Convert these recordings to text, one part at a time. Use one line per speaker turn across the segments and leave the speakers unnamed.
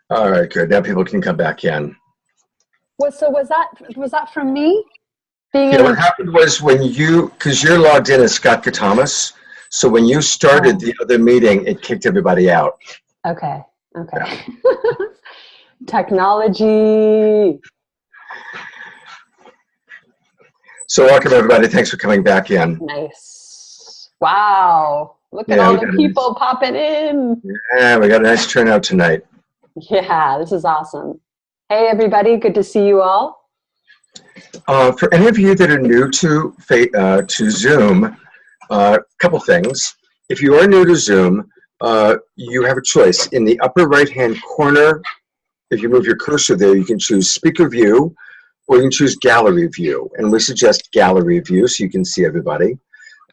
All right, good. Now people can come back in.
So was that from me?
Yeah, what happened was because you're logged in as Scott Katamas, so when you started the other meeting, it kicked everybody out.
Okay. Yeah. Technology.
So welcome everybody. Thanks for coming back in.
Nice. Wow. Look at all the people popping in.
Yeah, we got a nice turnout tonight.
Yeah, this is awesome. Hey everybody, good to see you all.
For any of you that are new to Zoom, a couple things. If you are new to Zoom, you have a choice. In the upper right-hand corner, if you move your cursor there, you can choose Speaker View, or you can choose Gallery View. And we suggest Gallery View so you can see everybody.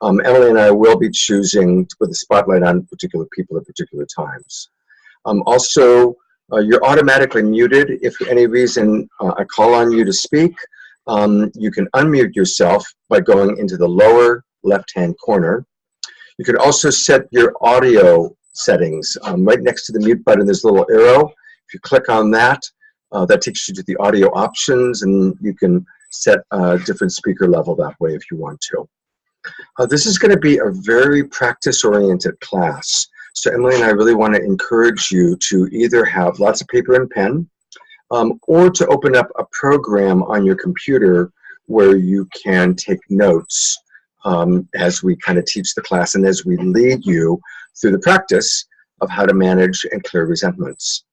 Emily and I will be choosing to put the spotlight on particular people at particular times. Also, you're automatically muted. If for any reason I call on you to speak, you can unmute yourself by going into the lower left-hand corner. You can also set your audio settings. Right next to the mute button, there's a little arrow. If you click on that, that takes you to the audio options, and you can set a different speaker level that way if you want to. This is going to be a very practice-oriented class. So Emily and I really want to encourage you to either have lots of paper and pen, or to open up a program on your computer where you can take notes as we kind of teach the class and as we lead you through the practice of how to manage and clear resentments.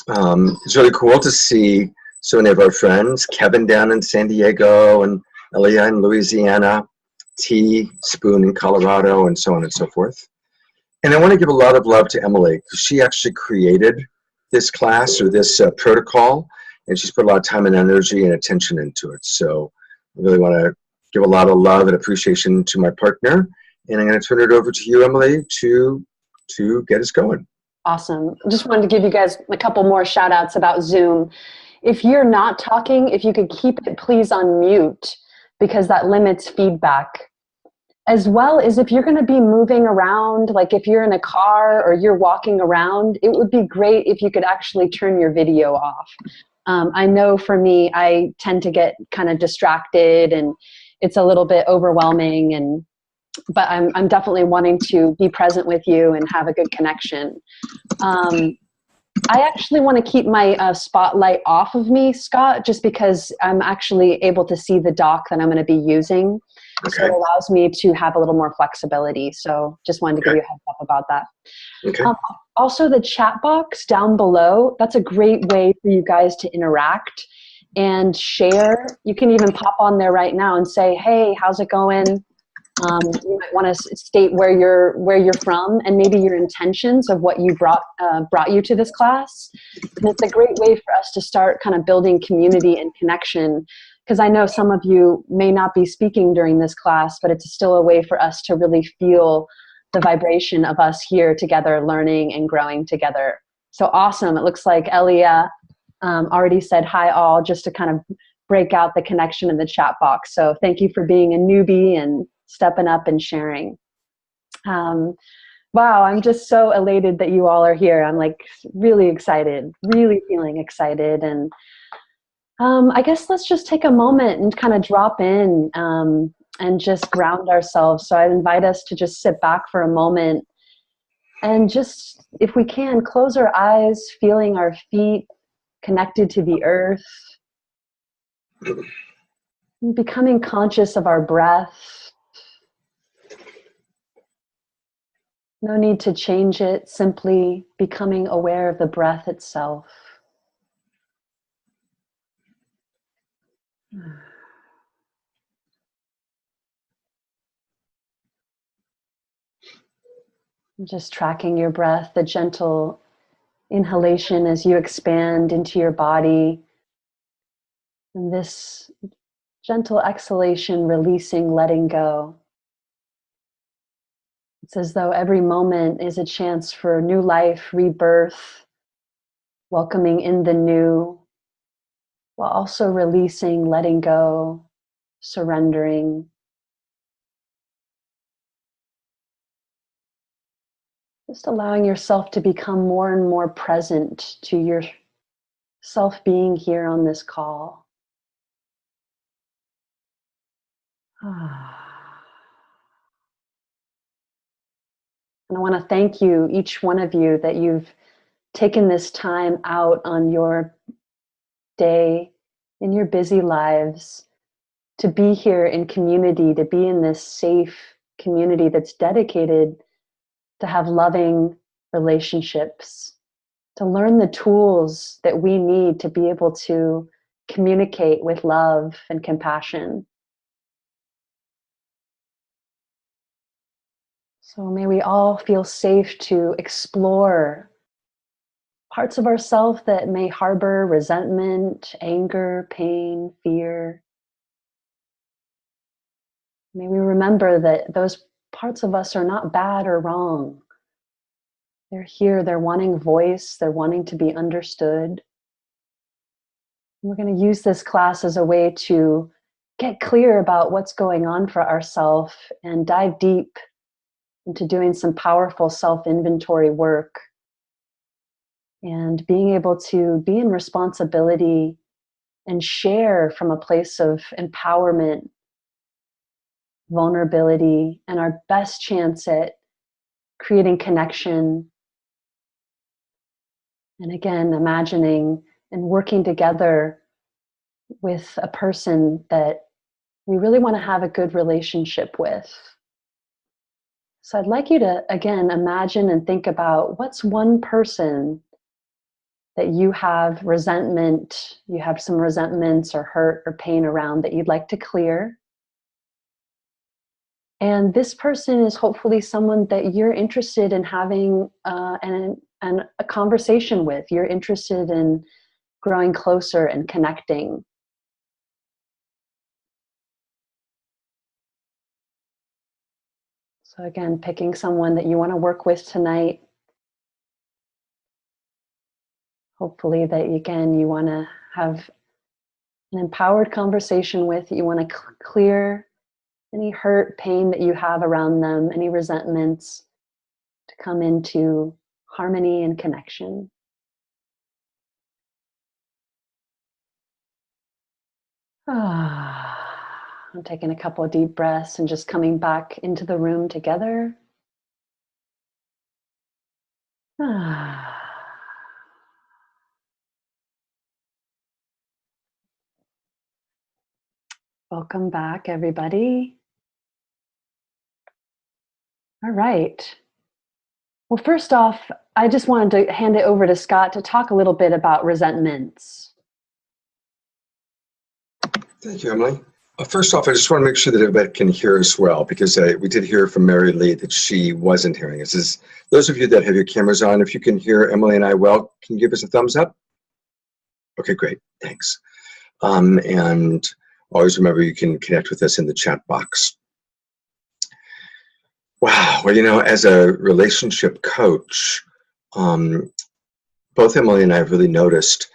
It's really cool to see so many of our friends, Kevin down in San Diego, and Elia in Louisiana, T, Spoon in Colorado, and so on and so forth. And I want to give a lot of love to Emily, because she actually created this class or this protocol, and she's put a lot of time and energy and attention into it. So I really want to give a lot of love and appreciation to my partner, and I'm going to turn it over to you, Emily, to get us going.
Awesome. Just wanted to give you guys a couple more shout outs about Zoom. If you're not talking, if you could keep it please on mute, because that limits feedback. As well as if you're going to be moving around, like if you're in a car or you're walking around, it would be great if you could actually turn your video off. I know for me, I tend to get kind of distracted and it's a little bit overwhelming, but I'm definitely wanting to be present with you and have a good connection. I actually want to keep my spotlight off of me, Scott, just because I'm actually able to see the doc that I'm going to be using. Okay. So it allows me to have a little more flexibility. So just wanted to give you a heads up about that. Okay. Also, the chat box down below, that's a great way for you guys to interact and share. You can even pop on there right now and say, hey, how's it going? You might want to state where you're from and maybe your intentions of what you brought you to this class. And it's a great way for us to start kind of building community and connection, because I know some of you may not be speaking during this class, but it's still a way for us to really feel the vibration of us here together, learning and growing together. So awesome. It looks like Elia already said hi all, just to kind of break out the connection in the chat box. So thank you for being a newbie and stepping up and sharing. Wow, I'm just so elated that you all are here. I'm like really excited, really feeling excited. And I guess let's just take a moment and kind of drop in and just ground ourselves. So I invite us to just sit back for a moment and just, if we can, close our eyes, feeling our feet connected to the earth, becoming conscious of our breath. No need to change it, simply becoming aware of the breath itself. Just tracking your breath, the gentle inhalation as you expand into your body, and this gentle exhalation, releasing, letting go. It's as though every moment is a chance for new life, rebirth, welcoming in the new, while also releasing, letting go, surrendering. Just allowing yourself to become more and more present to yourself being here on this call. And I want to thank you, each one of you, that you've taken this time out on your day, in your busy lives, to be here in community, to be in this safe community that's dedicated to have loving relationships, to learn the tools that we need to be able to communicate with love and compassion. So may we all feel safe to explore parts of ourselves that may harbor resentment, anger, pain, fear. May we remember that those parts of us are not bad or wrong. They're here, they're wanting voice, they're wanting to be understood. We're going to use this class as a way to get clear about what's going on for ourselves and dive deep into doing some powerful self-inventory work and being able to be in responsibility and share from a place of empowerment, vulnerability, and our best chance at creating connection. And again, imagining and working together with a person that we really want to have a good relationship with. So I'd like you to, again, imagine and think about what's one person that you have resentment, you have some resentments or hurt or pain around that you'd like to clear. And this person is hopefully someone that you're interested in having a conversation with. You're interested in growing closer and connecting. So again, picking someone that you want to work with tonight. Hopefully that, again, you want to have an empowered conversation with, you want to clear any hurt, pain that you have around them, any resentments, to come into harmony and connection. I'm taking a couple of deep breaths and just coming back into the room together. Welcome back, everybody. All right. Well, first off, I just wanted to hand it over to Scott to talk a little bit about resentments.
Thank you, Emily. First off, I just want to make sure that everybody can hear us well, because we did hear from Mary Lee that she wasn't hearing us. Those of you that have your cameras on, if you can hear Emily and I well, can you give us a thumbs up? Okay, great. Thanks. And always remember, you can connect with us in the chat box. Wow. Well, as a relationship coach, both Emily and I have really noticed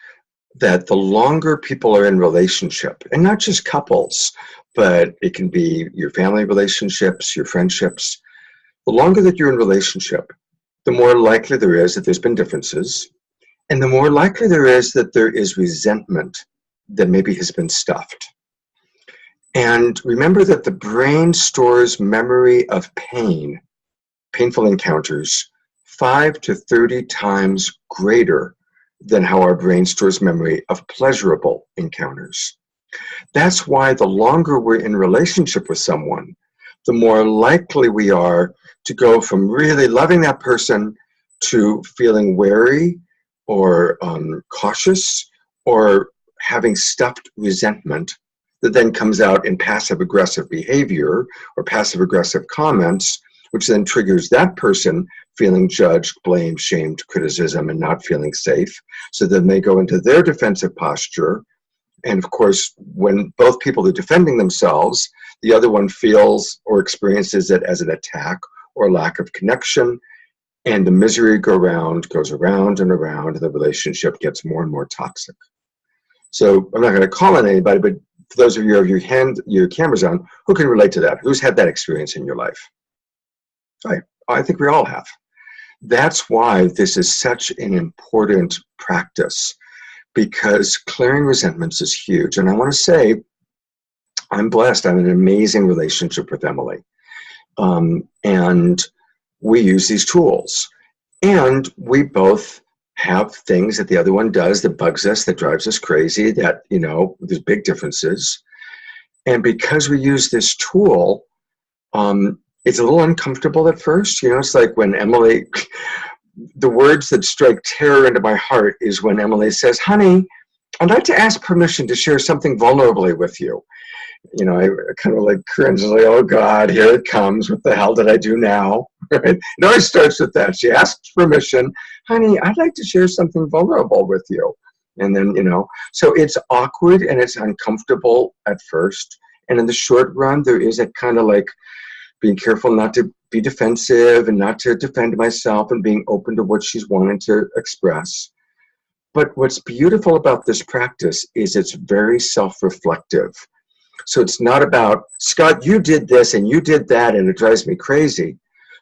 that the longer people are in relationship, and not just couples, but it can be your family relationships, your friendships, the longer that you're in relationship, the more likely there is that there's been differences, and the more likely there is that there is resentment that maybe has been stuffed. And remember that the brain stores memory of painful encounters, 5 to 30 times greater than how our brain stores memory of pleasurable encounters. That's why the longer we're in relationship with someone, the more likely we are to go from really loving that person to feeling wary or cautious, or having stuffed resentment that then comes out in passive-aggressive behavior or passive-aggressive comments, which then triggers that person feeling judged, blamed, shamed, criticism, and not feeling safe. So then they go into their defensive posture. And of course, when both people are defending themselves, the other one feels or experiences it as an attack or lack of connection. And the misery goes around and around, and the relationship gets more and more toxic. So I'm not going to call on anybody, but for those of you who have your cameras on, who can relate to that? Who's had that experience in your life? Right. I think we all have. That's why this is such an important practice, because clearing resentments is huge. And I want to say, I'm blessed. I have an amazing relationship with Emily. And we use these tools. And we both have things that the other one does that bugs us, that drives us crazy, that, you know, there's big differences. And because we use this tool, it's a little uncomfortable at first. You know, it's like when Emily, the words that strike terror into my heart is when Emily says, honey, I'd like to ask permission to share something vulnerably with you. You know, I kind of like cringe, like, oh God, here it comes. What the hell did I do now? Right? It always starts with that. She asks permission, honey, I'd like to share something vulnerable with you. And then, you know, so it's awkward and it's uncomfortable at first. And in the short run, there is a kind of like being careful not to be defensive and not to defend myself and being open to what she's wanting to express. But what's beautiful about this practice is it's very self-reflective. So it's not about, Scott, you did this and you did that and it drives me crazy.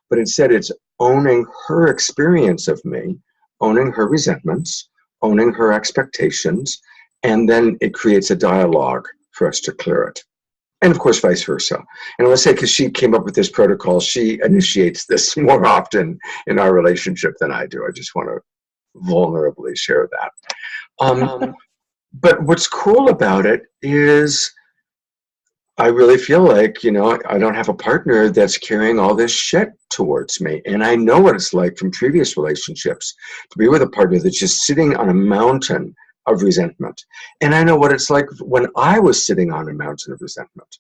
But instead it's owning her experience of me, owning her resentments, owning her expectations, and then it creates a dialogue for us to clear it. And of course, vice versa. And I want to say, because she came up with this protocol, she initiates this more often in our relationship than I do. I just want to vulnerably share that. But what's cool about it is I really feel like, you know, I don't have a partner that's carrying all this shit towards me. And I know what it's like from previous relationships to be with a partner that's just sitting on a mountain of resentment. And I know what it's like when I was sitting on a mountain of resentment.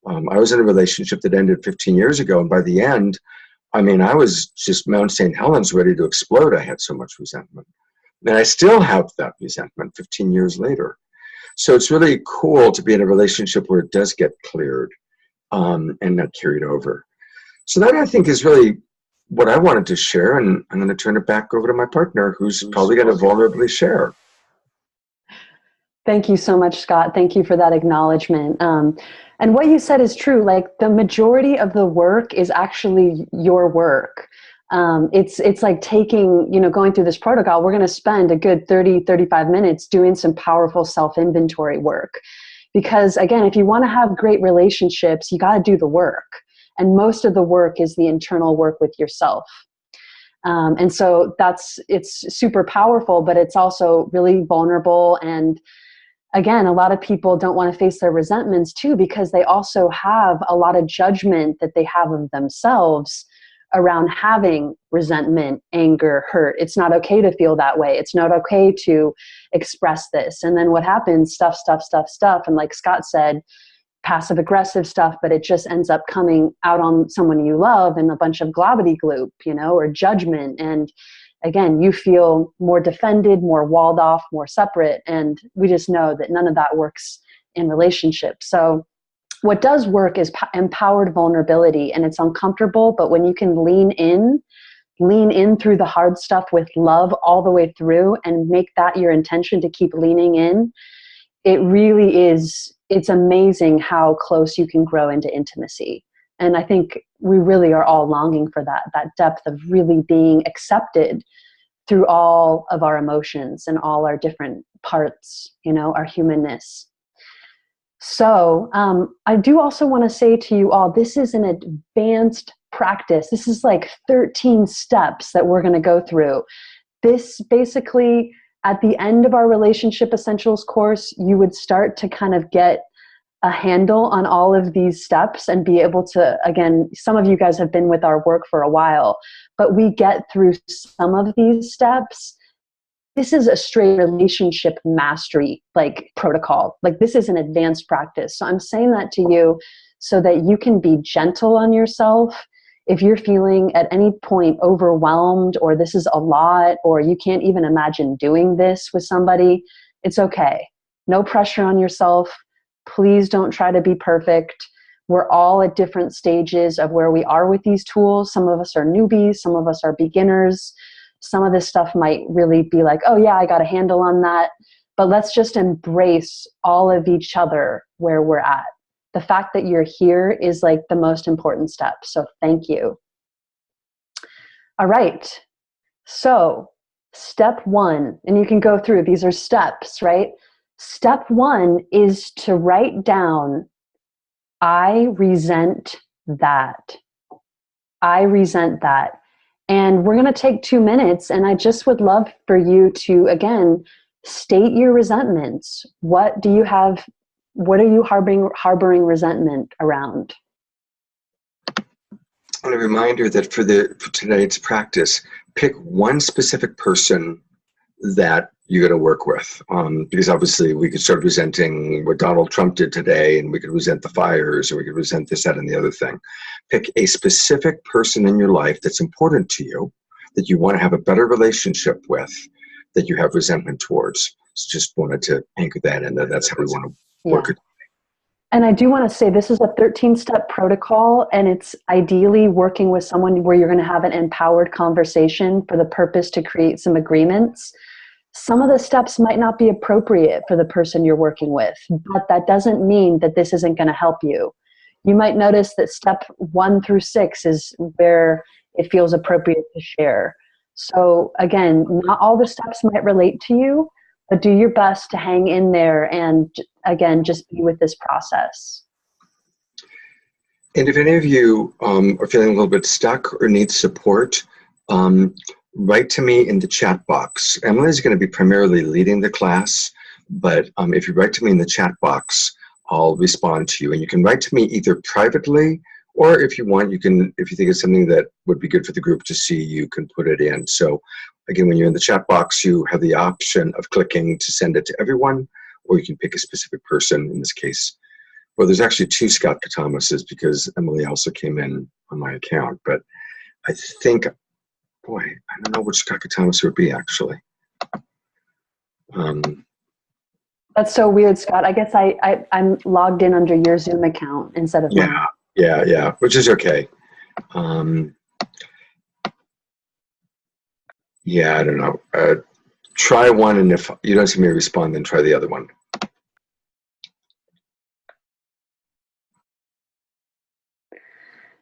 I was in a relationship that ended 15 years ago. And by the end, I mean, I was just Mount St. Helens ready to explode. I had so much resentment. And I still have that resentment 15 years later. So it's really cool to be in a relationship where it does get cleared and not carried over. So that, I think, is really what I wanted to share. And I'm going to turn it back over to my partner, who's probably going to vulnerably share.
Thank you so much, Scott. Thank you for that acknowledgement. And what you said is true. Like, the majority of the work is actually your work. It's like taking, you know, going through this protocol, we're going to spend a good 30, 35 minutes doing some powerful self-inventory work. Because again, if you want to have great relationships, you got to do the work. And most of the work is the internal work with yourself. And so it's super powerful, but it's also really vulnerable. And again, a lot of people don't want to face their resentments too, because they also have a lot of judgment that they have of themselves around having resentment, anger, hurt. It's not okay to feel that way. It's not okay to express this. And then what happens? Stuff. And like Scott said, passive aggressive stuff, but it just ends up coming out on someone you love in a bunch of globbity-gloop, you know, or judgment. And again, you feel more defended, more walled off, more separate. And we just know that none of that works in relationships. So what does work is empowered vulnerability, and it's uncomfortable, but when you can lean in through the hard stuff with love all the way through and make that your intention to keep leaning in, it really is, it's amazing how close you can grow into intimacy. And I think we really are all longing for that depth of really being accepted through all of our emotions and all our different parts, you know, our humanness. So I do also want to say to you all, this is an advanced practice. This is like 13 steps that we're going to go through. This basically, at the end of our Relationship Essentials course, you would start to kind of get a handle on all of these steps and be able to, again, some of you guys have been with our work for a while, but we get through some of these steps. This is a straight relationship mastery, like, protocol. Like, this is an advanced practice. So I'm saying that to you so that you can be gentle on yourself. If you're feeling at any point overwhelmed, or this is a lot, or you can't even imagine doing this with somebody, it's okay. No pressure on yourself. Please don't try to be perfect. We're all at different stages of where we are with these tools. Some of us are newbies. Some of us are beginners. Some of this stuff might really be like, oh yeah, I got a handle on that. But let's just embrace all of each other where we're at. The fact that you're here is like the most important step. So thank you. All right. So, step one, and you can go through, these are steps, right? Step one is to write down, I resent that. I resent that. And we're going to take 2 minutes, and I just would love for you to, again, state your resentments. What do you have? What are you harboring resentment around?
And a reminder that for tonight's practice, pick one specific person that you're going to work with. Because obviously we could start resenting what Donald Trump did today, and we could resent the fires, or we could resent this, that, and the other thing. Pick a specific person in your life that's important to you, that you want to have a better relationship with, that you have resentment towards. So just wanted to anchor that in. That's how we want to work it.
And I do want to say this is a 13-step protocol, and it's ideally working with someone where you're going to have an empowered conversation for the purpose to create some agreements. Some of the steps might not be appropriate for the person you're working with, but that doesn't mean that this isn't going to help you. You might notice that step 1 through 6 is where it feels appropriate to share. So again, not all the steps might relate to you, but do your best to hang in there and, again, just be with this process.
And if any of you are feeling a little bit stuck or need support, write to me in the chat box. Emily's going to be primarily leading the class, but if you write to me in the chat box, I'll respond to you. And you can write to me either privately, or if you want, you can, if you think it's something that would be good for the group to see, you can put it in. So again, when you're in the chat box, you have the option of clicking to send it to everyone, or you can pick a specific person. In this case, well, there's actually 2 Scott Katamas because Emily also came in on my account, but I think, boy, I don't know which Scott Katamas it would be actually.
That's so weird, Scott. I guess I'm logged in under your Zoom account instead of mine.
Yeah, which is okay. Yeah, I don't know. Try one, and if you don't see me respond, then try the other one.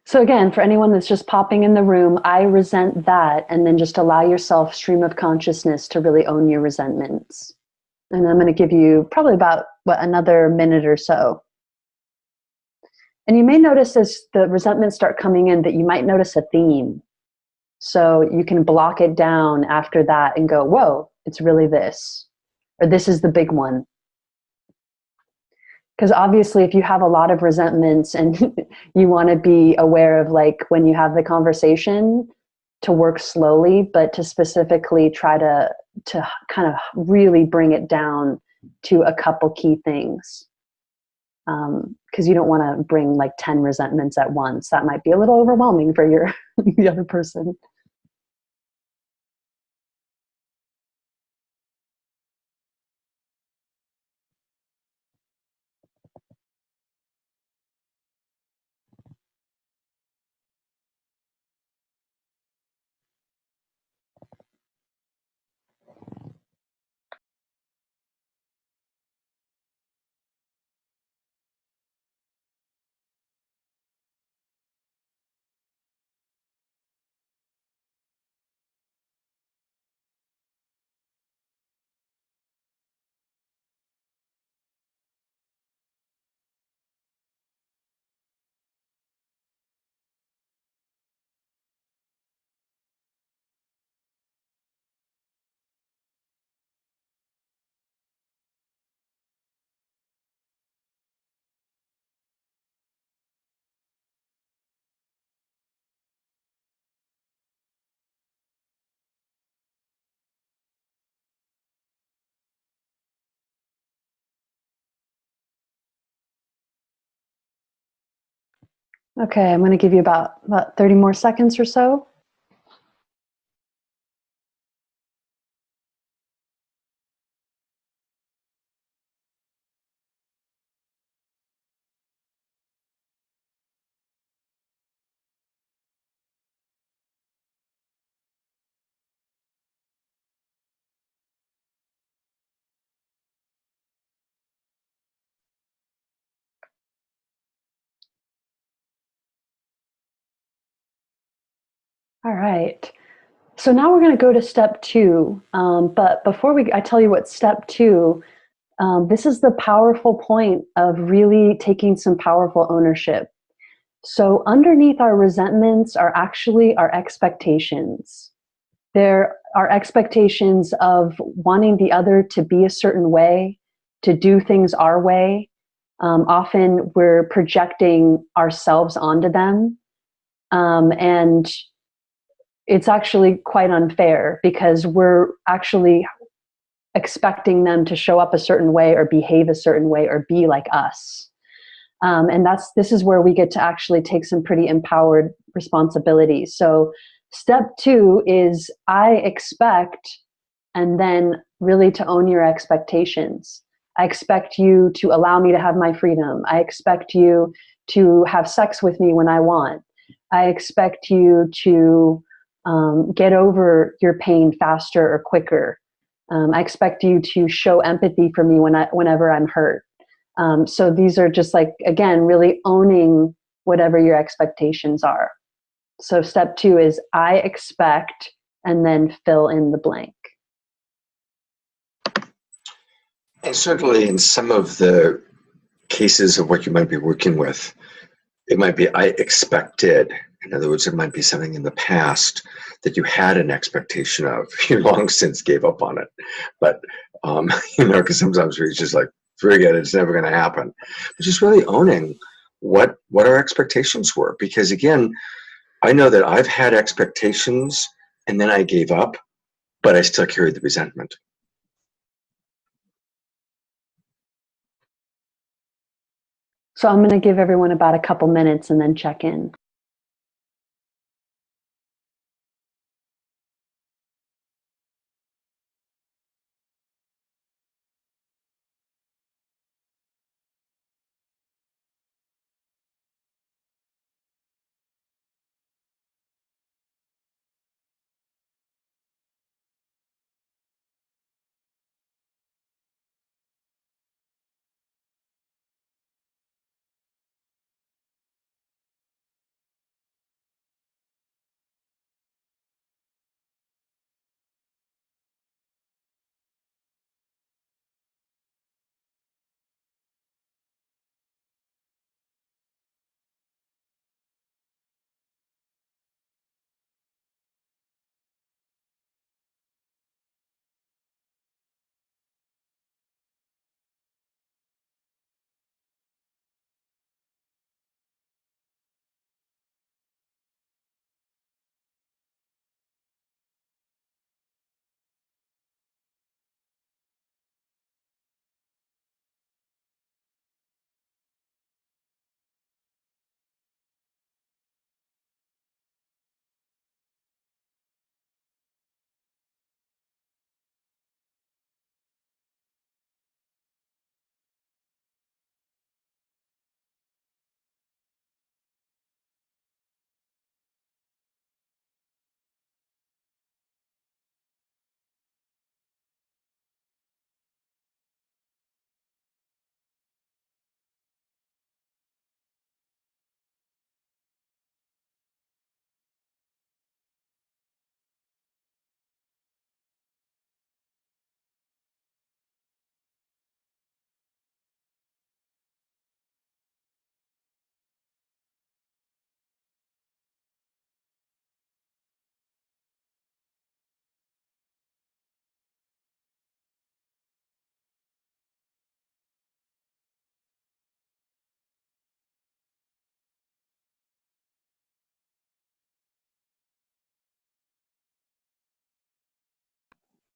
So again, for anyone that's just popping in the room, I resent that, and then just allow yourself stream of consciousness to really own your resentments. And I'm going to give you probably about, another minute or so. And you may notice as the resentments start coming in that you might notice a theme. So you can block it down after that and go, whoa, it's really this, or this is the big one. Because obviously if you have a lot of resentments and you want to be aware of, like, when you have the conversation, to work slowly, but to specifically try to kind of really bring it down to a couple key things. Because you don't want to bring like 10 resentments at once. That might be a little overwhelming for the other person. Okay, I'm going to give you about 30 more seconds or so. All right. So now we're going to go to step two. But before I tell you what step two, this is the powerful point of really taking some powerful ownership. So underneath our resentments are actually our expectations. There are expectations of wanting the other to be a certain way, to do things our way. Often we're projecting ourselves onto them. And it's actually quite unfair because we're actually expecting them to show up a certain way or behave a certain way or be like us. And this is where we get to actually take some pretty empowered responsibility. So step two is I expect, and then really to own your expectations. I expect you to allow me to have my freedom. I expect you to have sex with me when I want. I expect you to get over your pain faster or quicker. I expect you to show empathy for me whenever I'm hurt. So these are just like, again, really owning whatever your expectations are. So step two is I expect, and then fill in the blank.
And certainly in some of the cases of what you might be working with, it might be I expected. In other words, it might be something in the past that you had an expectation of. You long since gave up on it. But, because sometimes we're just like, forget it, it's never going to happen. But just really owning what our expectations were. Because again, I know that I've had expectations and then I gave up, but I still carried the resentment.
So I'm going to give everyone about a couple minutes and then check in.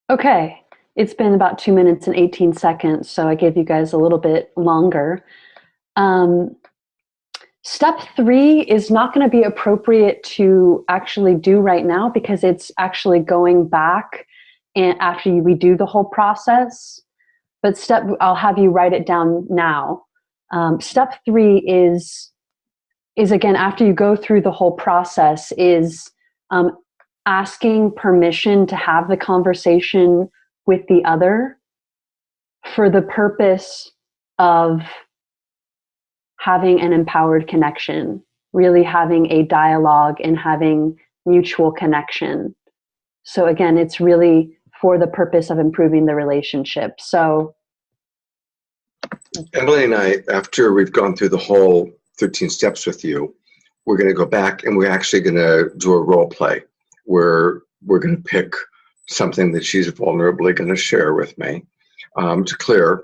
Okay, it's been about 2 minutes and 18 seconds, so I gave you guys a little bit longer. Step three is not going to be appropriate to actually do right now because it's actually going back and after we do the whole process. But I'll have you write it down now. Step three is again, after you go through the whole process, is asking permission to have the conversation with the other for the purpose of having an empowered connection, really having a dialogue and having mutual connection. So again, it's really for the purpose of improving the relationship. So
Emily and I, after we've gone through the whole 13 steps with you, we're going to go back and we're actually going to do a role play where we're going to pick something that she's vulnerably going to share with me to clear.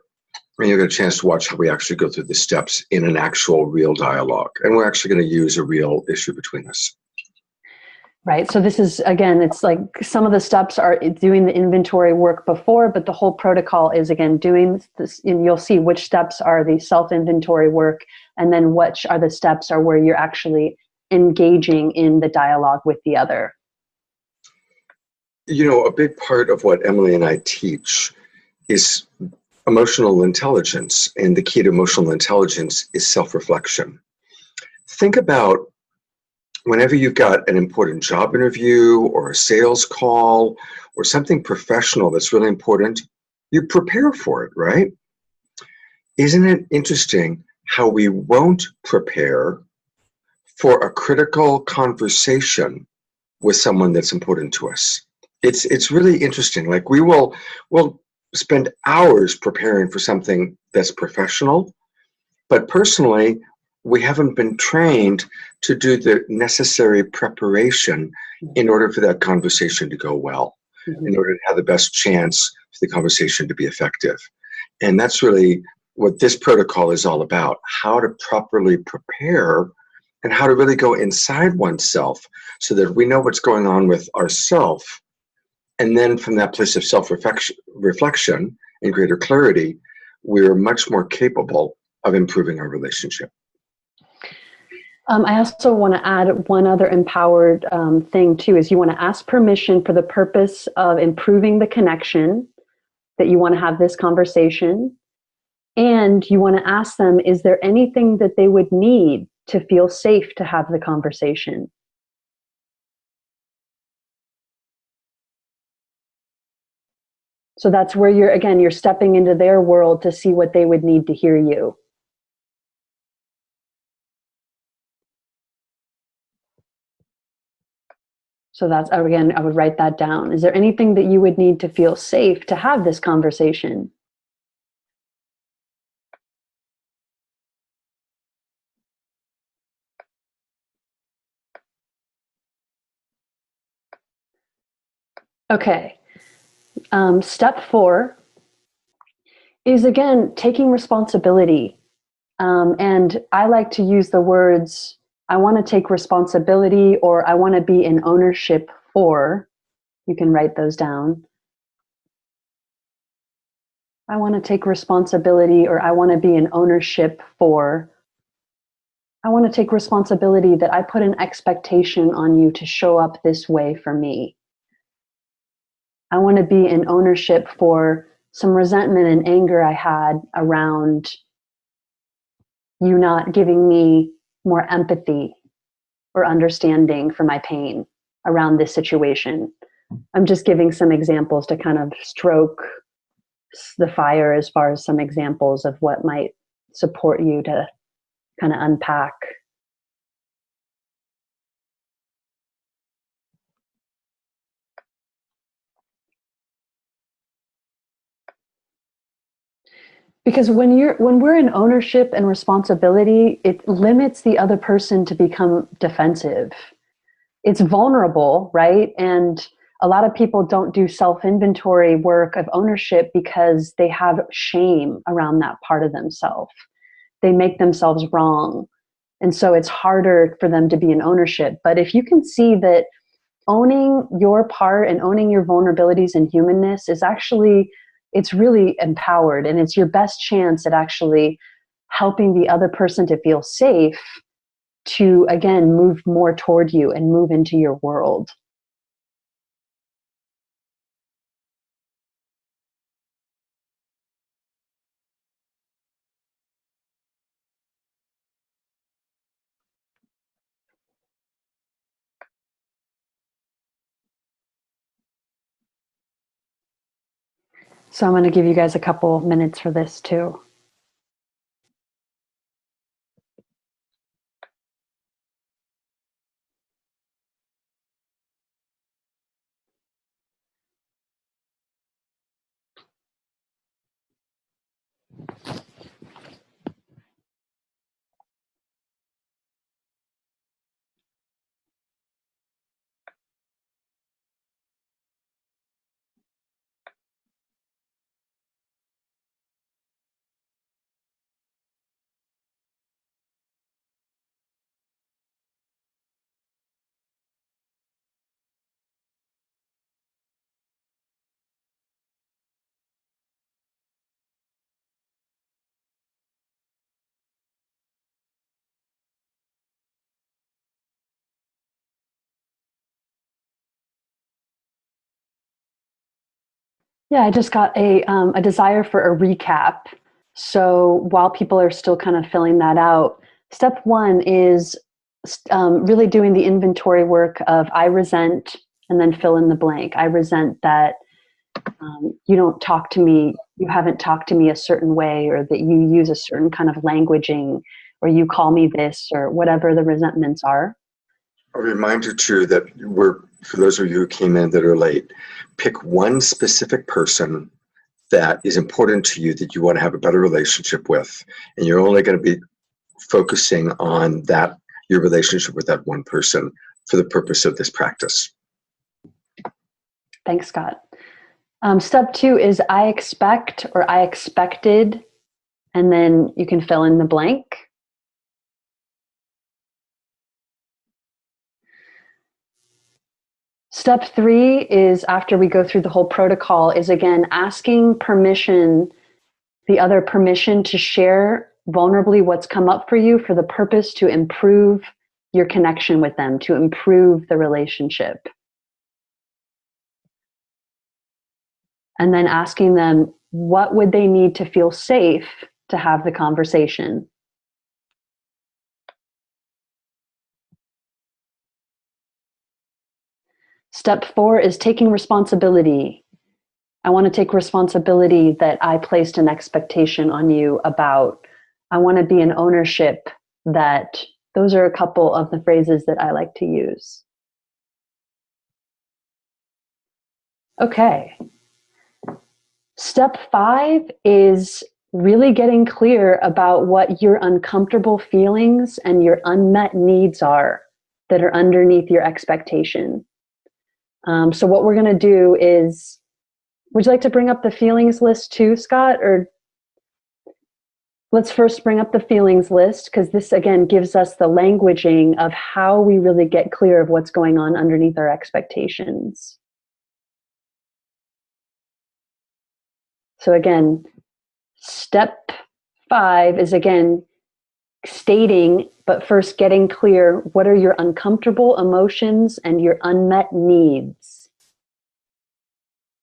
And you'll get a chance to watch how we actually go through the steps in an actual real dialogue. And we're actually going to use a real issue between us.
right. So this is, again, it's like some of the steps are doing the inventory work before, but the whole protocol is, again, doing this, and you'll see which steps are the self-inventory work, and then which are the steps are where you're actually engaging in the dialogue with the other.
You know, a big part of what Emily and I teach is emotional intelligence. And the key to emotional intelligence is self-reflection. Think about whenever you've got an important job interview or a sales call or something professional that's really important, you prepare for it, right? Isn't it interesting how we won't prepare for a critical conversation with someone that's important to us? It's really interesting. Like we'll spend hours preparing for something that's professional, but personally, we haven't been trained to do the necessary preparation in order for that conversation to go well, in order to have the best chance for the conversation to be effective. And that's really what this protocol is all about, how to properly prepare and how to really go inside oneself so that we know what's going on with ourself. And then from that place of self-reflection and greater clarity, we're much more capable of improving our relationship.
I also want to add one other empowered thing too, is you want to ask permission for the purpose of improving the connection that you want to have this conversation. And you want to ask them, is there anything that they would need to feel safe to have the conversation? So that's where you're stepping into their world to see what they would need to hear you. So that's, again, I would write that down. Is there anything that you would need to feel safe to have this conversation? Okay. Step 4 is, again, taking responsibility. And I like to use the words, I want to take responsibility, or I want to be in ownership for. You can write those down. I want to take responsibility, or I want to be in ownership for. I want to take responsibility that I put an expectation on you to show up this way for me. I want to be in ownership for some resentment and anger I had around you not giving me more empathy or understanding for my pain around this situation. I'm just giving some examples to kind of stroke the fire as far as some examples of what might support you to kind of unpack. Because when we're in ownership and responsibility, it limits the other person to become defensive. It's vulnerable, right? And a lot of people don't do self-inventory work of ownership because they have shame around that part of themselves. They make themselves wrong. And so it's harder for them to be in ownership. But if you can see that owning your part and owning your vulnerabilities and humanness is actually, it's really empowered, and it's your best chance at actually helping the other person to feel safe to, again, move more toward you and move into your world. So I'm going to give you guys a couple minutes for this too. Yeah, I just got a desire for a recap. So while people are still kind of filling that out, step one is really doing the inventory work of I resent, and then fill in the blank. I resent that you don't talk to me, you haven't talked to me a certain way, or that you use a certain kind of languaging, or you call me this, or whatever the resentments are.
A reminder too that for those of you who came in that are late, pick one specific person that is important to you that you want to have a better relationship with, and you're only going to be focusing on that, your relationship with that one person, for the purpose of this practice.
Thanks, Scott. Step two is I expect, or I expected, and then you can fill in the blank. Step three is, after we go through the whole protocol, is again asking the other permission to share vulnerably what's come up for you, for the purpose to improve your connection with them, to improve the relationship. And then asking them, what would they need to feel safe to have the conversation? Step four is taking responsibility. I want to take responsibility that I placed an expectation on you about. I want to be in ownership that. Those are a couple of the phrases that I like to use. Okay. Step five is really getting clear about what your uncomfortable feelings and your unmet needs are that are underneath your expectation. So what we're going to do is, would you like to bring up the feelings list too, Scott? Or let's first bring up the feelings list, because this again gives us the languaging of how we really get clear of what's going on underneath our expectations. So again, step five is again stating, but first getting clear, what are your uncomfortable emotions and your unmet needs?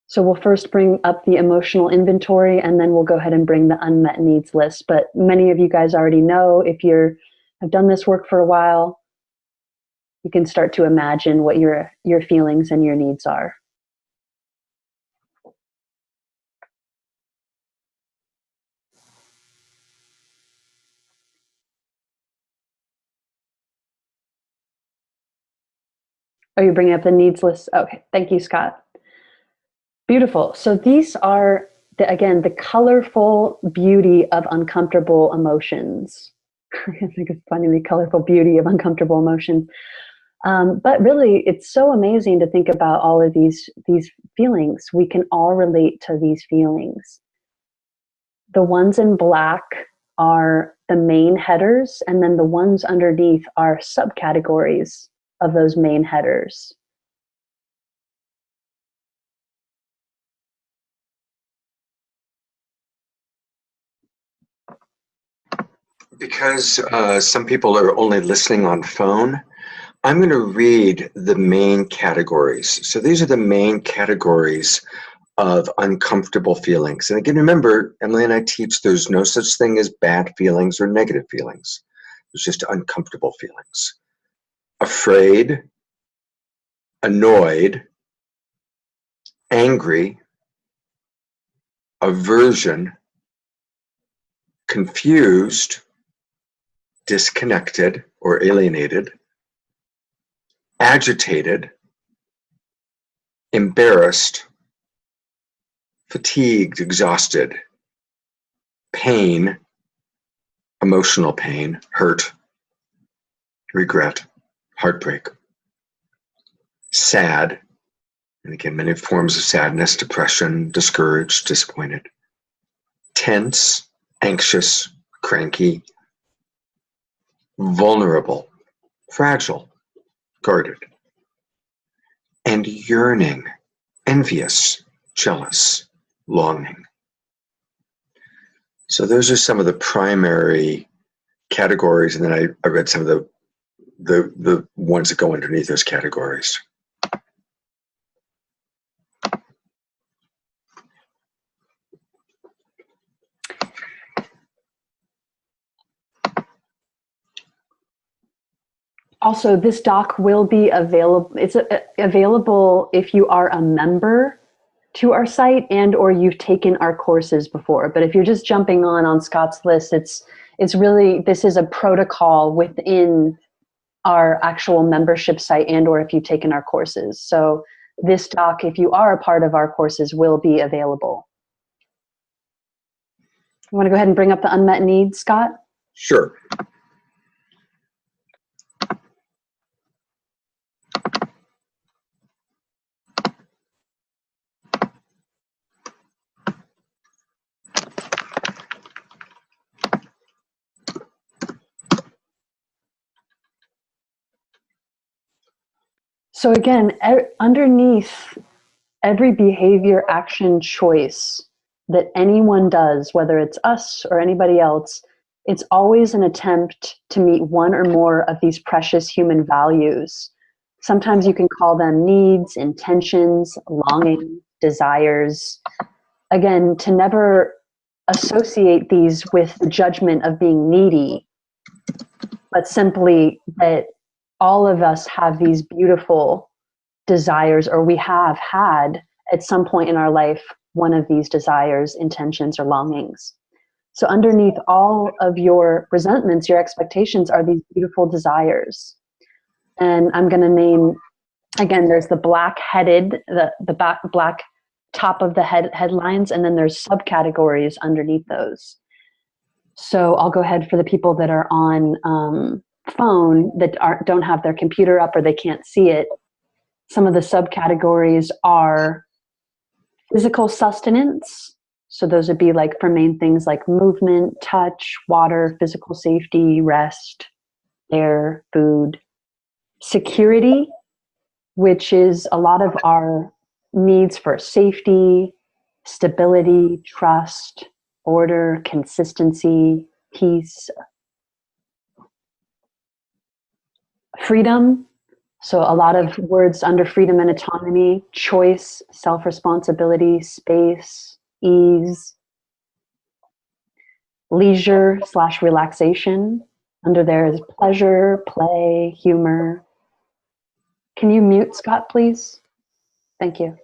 So we'll first bring up the emotional inventory, and then we'll go ahead and bring the unmet needs list. But many of you guys already know, if have done this work for a while, you can start to imagine what your feelings and your needs are. Oh, you're bringing up the needs list? Okay, thank you, Scott. Beautiful. So these are, again, the colorful beauty of uncomfortable emotions. I think it's funny, the colorful beauty of uncomfortable emotions. But really, it's so amazing to think about all of these feelings. We can all relate to these feelings. The ones in black are the main headers, and then the ones underneath are subcategories of those main headers.
Because some people are only listening on phone, I'm going to read the main categories. So these are the main categories of uncomfortable feelings. And again, remember, Emily and I teach there's no such thing as bad feelings or negative feelings. There's just uncomfortable feelings. Afraid, annoyed, angry, aversion, confused, disconnected or alienated, agitated, embarrassed, fatigued, exhausted, pain, emotional pain, hurt, regret, heartbreak, sad, and again, many forms of sadness, depression, discouraged, disappointed, tense, anxious, cranky, vulnerable, fragile, guarded, and yearning, envious, jealous, longing. So those are some of the primary categories, and then I read some of the ones that go underneath those categories.
Also, this doc will be available. It's available if you are a member to our site and or you've taken our courses before. But if you're just jumping on Scott's list, it's really, this is a protocol within our actual membership site and or if you've taken our courses. So this doc, if you are a part of our courses, will be available. You want to go ahead and bring up the unmet needs, Scott?
Sure.
So again, underneath every behavior, action, choice that anyone does, whether it's us or anybody else, it's always an attempt to meet one or more of these precious human values. Sometimes you can call them needs, intentions, longing, desires. Again, to never associate these with the judgment of being needy, but simply that all of us have these beautiful desires, or we have had at some point in our life one of these desires, intentions, or longings. So underneath all of your resentments, your expectations are these beautiful desires. And I'm going to name, again, there's the black-headed, the black top of the headlines, and then there's subcategories underneath those. So I'll go ahead for the people that are on phone that don't have their computer up or they can't see it. Some of the subcategories are physical sustenance. So those would be like for main things like movement, touch, water, physical safety, rest, air, food. Security, which is a lot of our needs for safety, stability, trust, order, consistency, peace. Freedom, so a lot of words under freedom and autonomy: choice, self-responsibility, space, ease. Leisure / relaxation, under there is pleasure, play, humor. Can you mute, Scott, please? Thank you.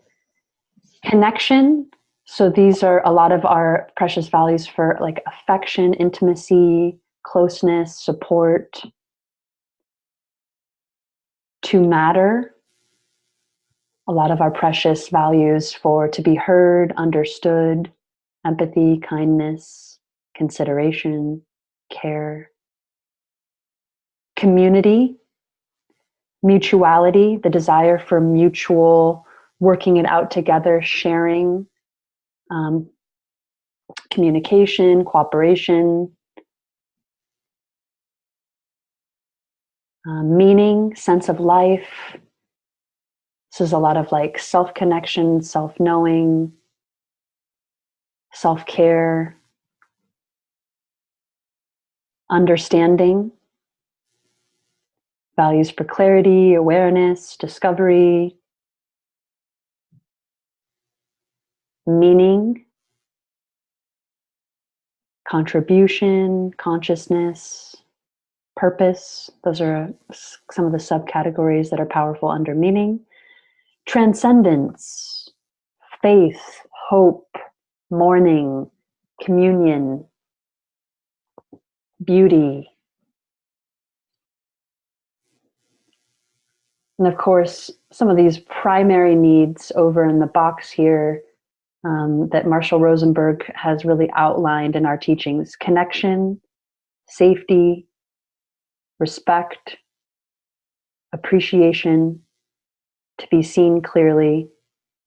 Connection, so these are a lot of our precious values for like affection, intimacy, closeness, support. To matter, a lot of our precious values for to be heard, understood, empathy, kindness, consideration, care. Community, mutuality, the desire for mutual working it out together, sharing, communication, cooperation. Meaning, sense of life. This is a lot of like self-connection, self-knowing, self-care, understanding, values for clarity, awareness, discovery, meaning, contribution, consciousness, purpose. Those are some of the subcategories that are powerful under meaning. Transcendence, faith, hope, mourning, communion, beauty. And of course, some of these primary needs over in the box here that Marshall Rosenberg has really outlined in our teachings: connection, safety, respect, appreciation, to be seen clearly,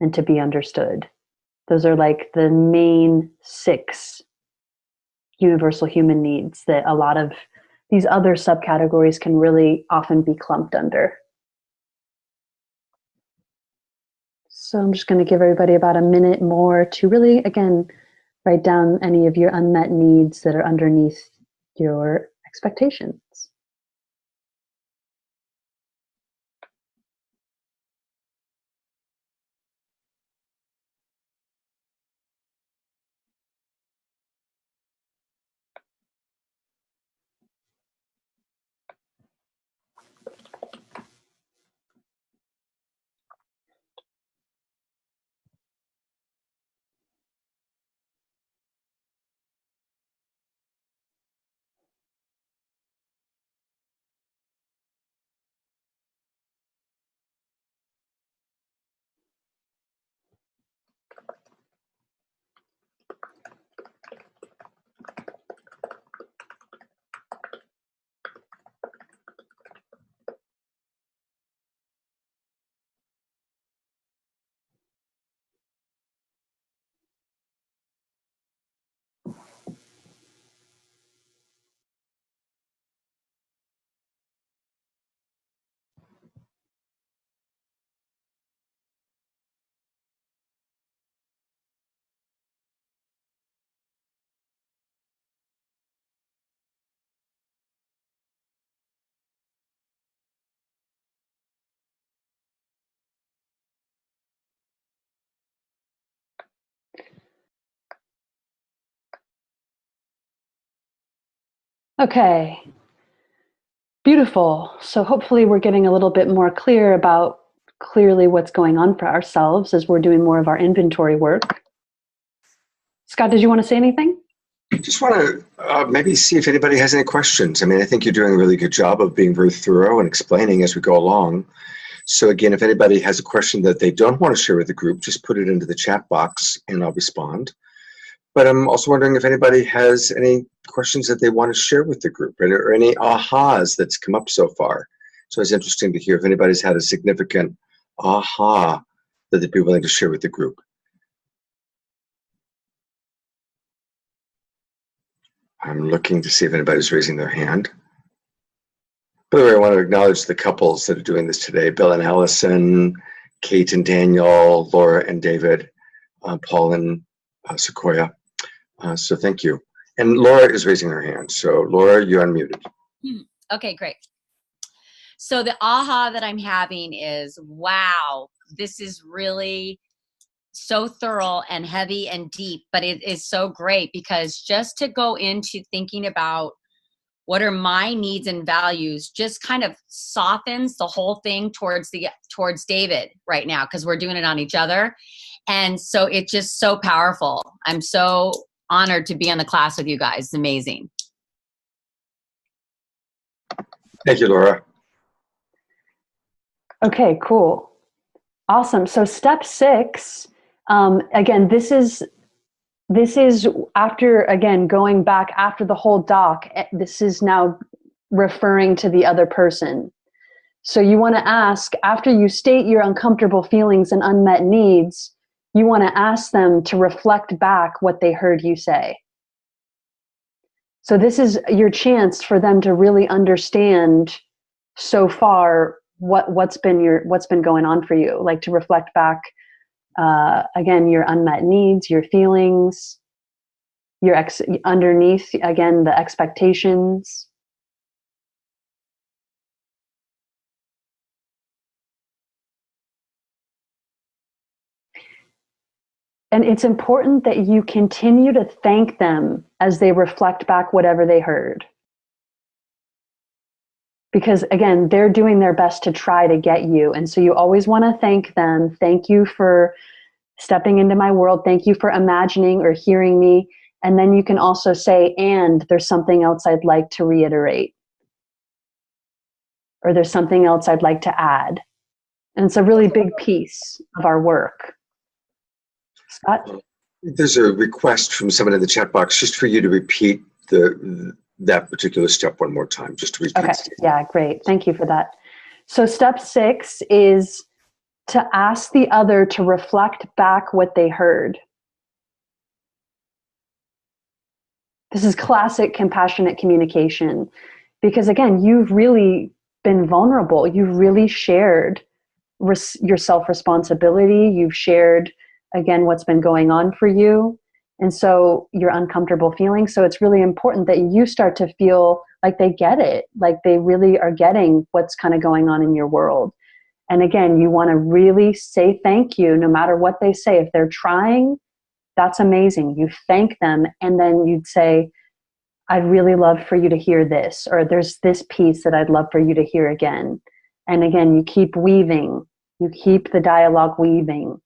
and to be understood. Those are like the main 6 universal human needs that a lot of these other subcategories can really often be clumped under. So I'm just going to give everybody about a minute more to really, again, write down any of your unmet needs that are underneath your expectations. Okay. Beautiful. So hopefully we're getting a little bit more clear about clearly what's going on for ourselves as we're doing more of our inventory work. Scott, did you want to say anything?
Just want to maybe see if anybody has any questions. I mean, I think you're doing a really good job of being very thorough and explaining as we go along. So again, if anybody has a question that they don't want to share with the group, just put it into the chat box and I'll respond. But I'm also wondering if anybody has any questions that they want to share with the group or any ahas that's come up so far. So it's interesting to hear if anybody's had a significant aha that they'd be willing to share with the group. I'm looking to see if anybody's raising their hand. By the way, I want to acknowledge the couples that are doing this today, Bill and Allison, Kate and Daniel, Laura and David, Paul and Sequoia. So thank you. And Laura is raising her hand. So Laura, you're unmuted.
Okay, great. So the aha that I'm having is, wow, this is really so thorough and heavy and deep, but it is so great because just to go into thinking about what are my needs and values just kind of softens the whole thing towards David right now, because we're doing it on each other. And so it's just so powerful. I'm so honored to be on the class with you guys. It's amazing.
Thank you, Laura.
Okay, cool. Awesome. So step 6, again, this is after, again, going back after the whole doc, this is now referring to the other person. So you want to ask, after you state your uncomfortable feelings and unmet needs, you want to ask them to reflect back what they heard you say. So this is your chance for them to really understand so far what's been going on for you, like to reflect back again your unmet needs, your feelings, underneath again the expectations. And it's important that you continue to thank them as they reflect back whatever they heard. Because again, they're doing their best to try to get you. And so you always want to thank them. Thank you for stepping into my world. Thank you for imagining or hearing me. And then you can also say, and there's something else I'd like to reiterate. Or there's something else I'd like to add. And it's a really big piece of our work. Scott?
There's a request from someone in the chat box just for you to repeat that particular step one more time, just to repeat.
Okay, yeah, great. Thank you for that. So step 6 is to ask the other to reflect back what they heard. This is classic compassionate communication because, again, you've really been vulnerable. You've really shared your self-responsibility. You've shared, again, what's been going on for you. And so your uncomfortable feelings. So it's really important that you start to feel like they get it, like they really are getting what's kind of going on in your world. And again, you want to really say thank you no matter what they say. If they're trying, that's amazing. You thank them, and then you'd say, I'd really love for you to hear this, or there's this piece that I'd love for you to hear again. And again, you keep weaving. You keep the dialogue weaving.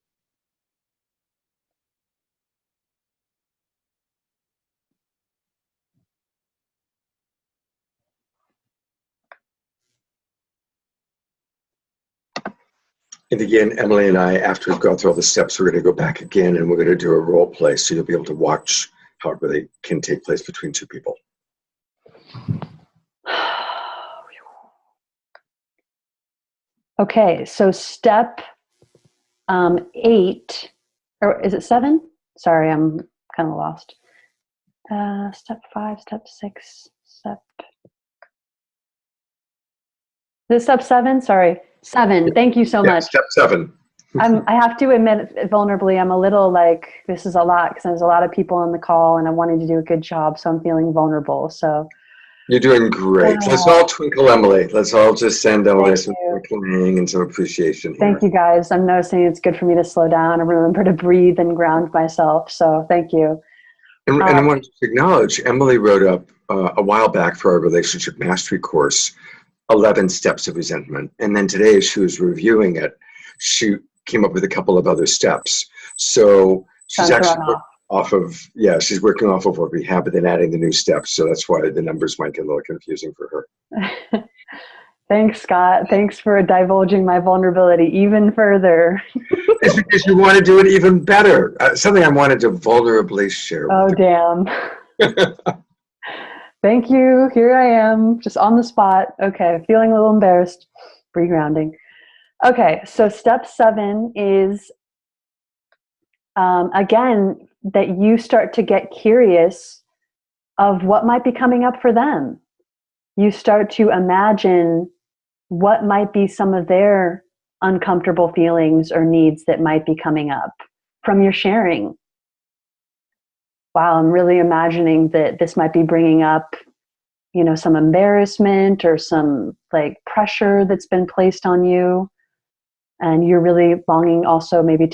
And again, Emily and I, after we've gone through all the steps, we're going to go back again and we're going to do a role play, so you'll be able to watch how it really can take place between two people.
Okay, so step 8, or is it 7? Sorry, I'm kind of lost. Step 5, step 6, Is it step 7? Sorry, 7. Thank you so much.
Step 7.
I have to admit vulnerably, I'm a little like, this is a lot because there's a lot of people on the call and I'm wanting to do a good job, so I'm feeling vulnerable. So
you're doing great. Let's all twinkle Emily. Let's all just send Emily some twinkling and some appreciation here.
Thank you, guys. I'm noticing it's good for me to slow down and remember to breathe and ground myself. So thank you.
And I want to acknowledge, Emily wrote up a while back for our relationship mastery course, 11 steps of resentment. And then today, as she was reviewing it, she came up with a couple of other steps. So she's
Sounds
actually
run
she's working off of what we have, but then adding the new steps. So that's why the numbers might get a little confusing for her.
Thanks, Scott. Thanks for divulging my vulnerability even further.
It's because you want to do it even better. Something I wanted to vulnerably share
Oh,
with you.
damn. Thank you. Here I am, just on the spot. Okay, feeling a little embarrassed. Regrounding. Okay, so step 7 is, again, that you start to get curious of what might be coming up for them. You start to imagine what might be some of their uncomfortable feelings or needs that might be coming up from your sharing. Wow, I'm really imagining that this might be bringing up, some embarrassment or some like pressure that's been placed on you. And you're really longing also maybe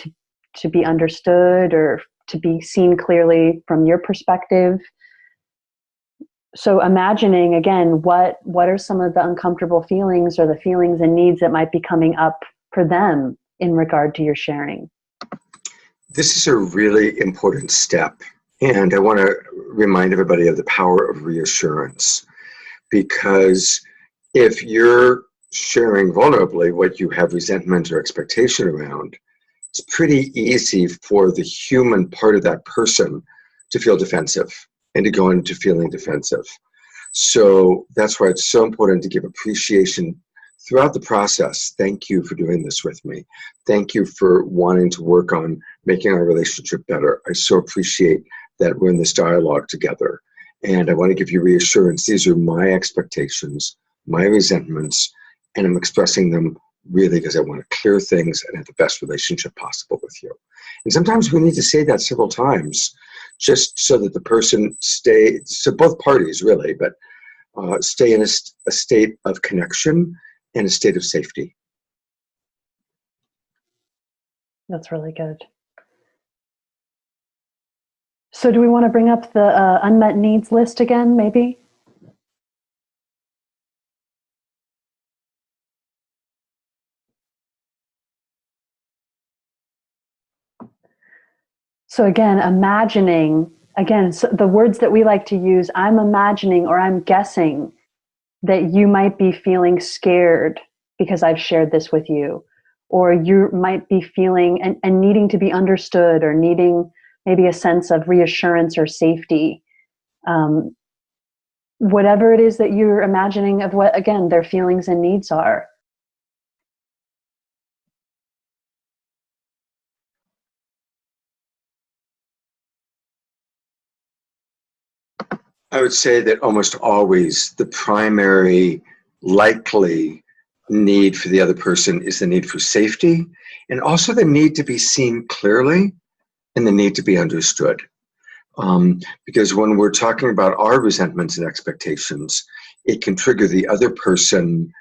to be understood or to be seen clearly from your perspective. So imagining, again, what are some of the uncomfortable feelings or the feelings and needs that might be coming up for them in regard to your sharing?
This is a really important step. And I want to remind everybody of the power of reassurance. Because if you're sharing vulnerably what you have resentment or expectation around, it's pretty easy for the human part of that person to feel defensive and to go into feeling defensive. So that's why it's so important to give appreciation throughout the process. Thank you for doing this with me. Thank you for wanting to work on making our relationship better. I so appreciate that we're in this dialogue together. And I want to give you reassurance. These are my expectations, my resentments, and I'm expressing them really because I want to clear things and have the best relationship possible with you. And sometimes we need to say that several times just so that the person so both parties really, but stay in a state of connection and a state of safety.
That's really good. So do we want to bring up the unmet needs list again, maybe? So again, imagining, so the words that we like to use, I'm imagining or I'm guessing that you might be feeling scared because I've shared this with you, or you might be feeling and needing to be understood or needing maybe a sense of reassurance or safety. Whatever it is that you're imagining of what, again, their feelings and needs are.
I would say that almost always the primary likely need for the other person is the need for safety and also the need to be seen clearly and the need to be understood. Because when we're talking about our resentments and expectations, it can trigger the other person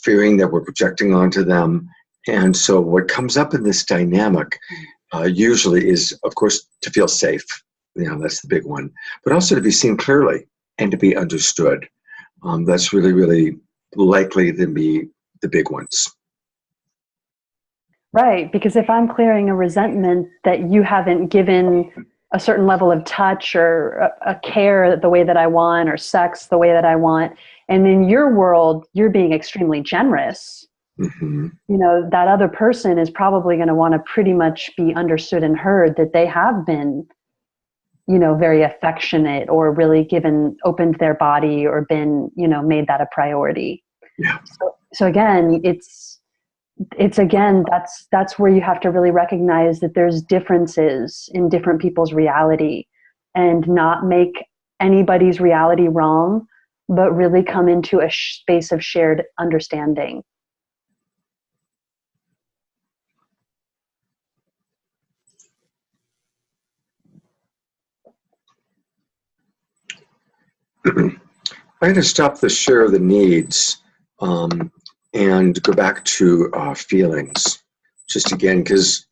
fearing that we're projecting onto them. And so what comes up in this dynamic usually is, of course, to feel safe. That's the big one. But also to be seen clearly and to be understood. That's really, really likely to be the big ones.
Right, because if I'm clearing a resentment that you haven't given a certain level of touch or a care the way that I want or sex the way that I want, and in your world, you're being extremely generous,
Mm-hmm.
That other person is probably going to want to pretty much be understood and heard that they have been very affectionate or really opened their body or been, made that a priority.
Yeah.
So again, it's again, that's where you have to really recognize that there's differences in different people's reality and not make anybody's reality wrong, but really come into a space of shared understanding.
I'm going to stop the share of the needs and go back to feelings. Just again, because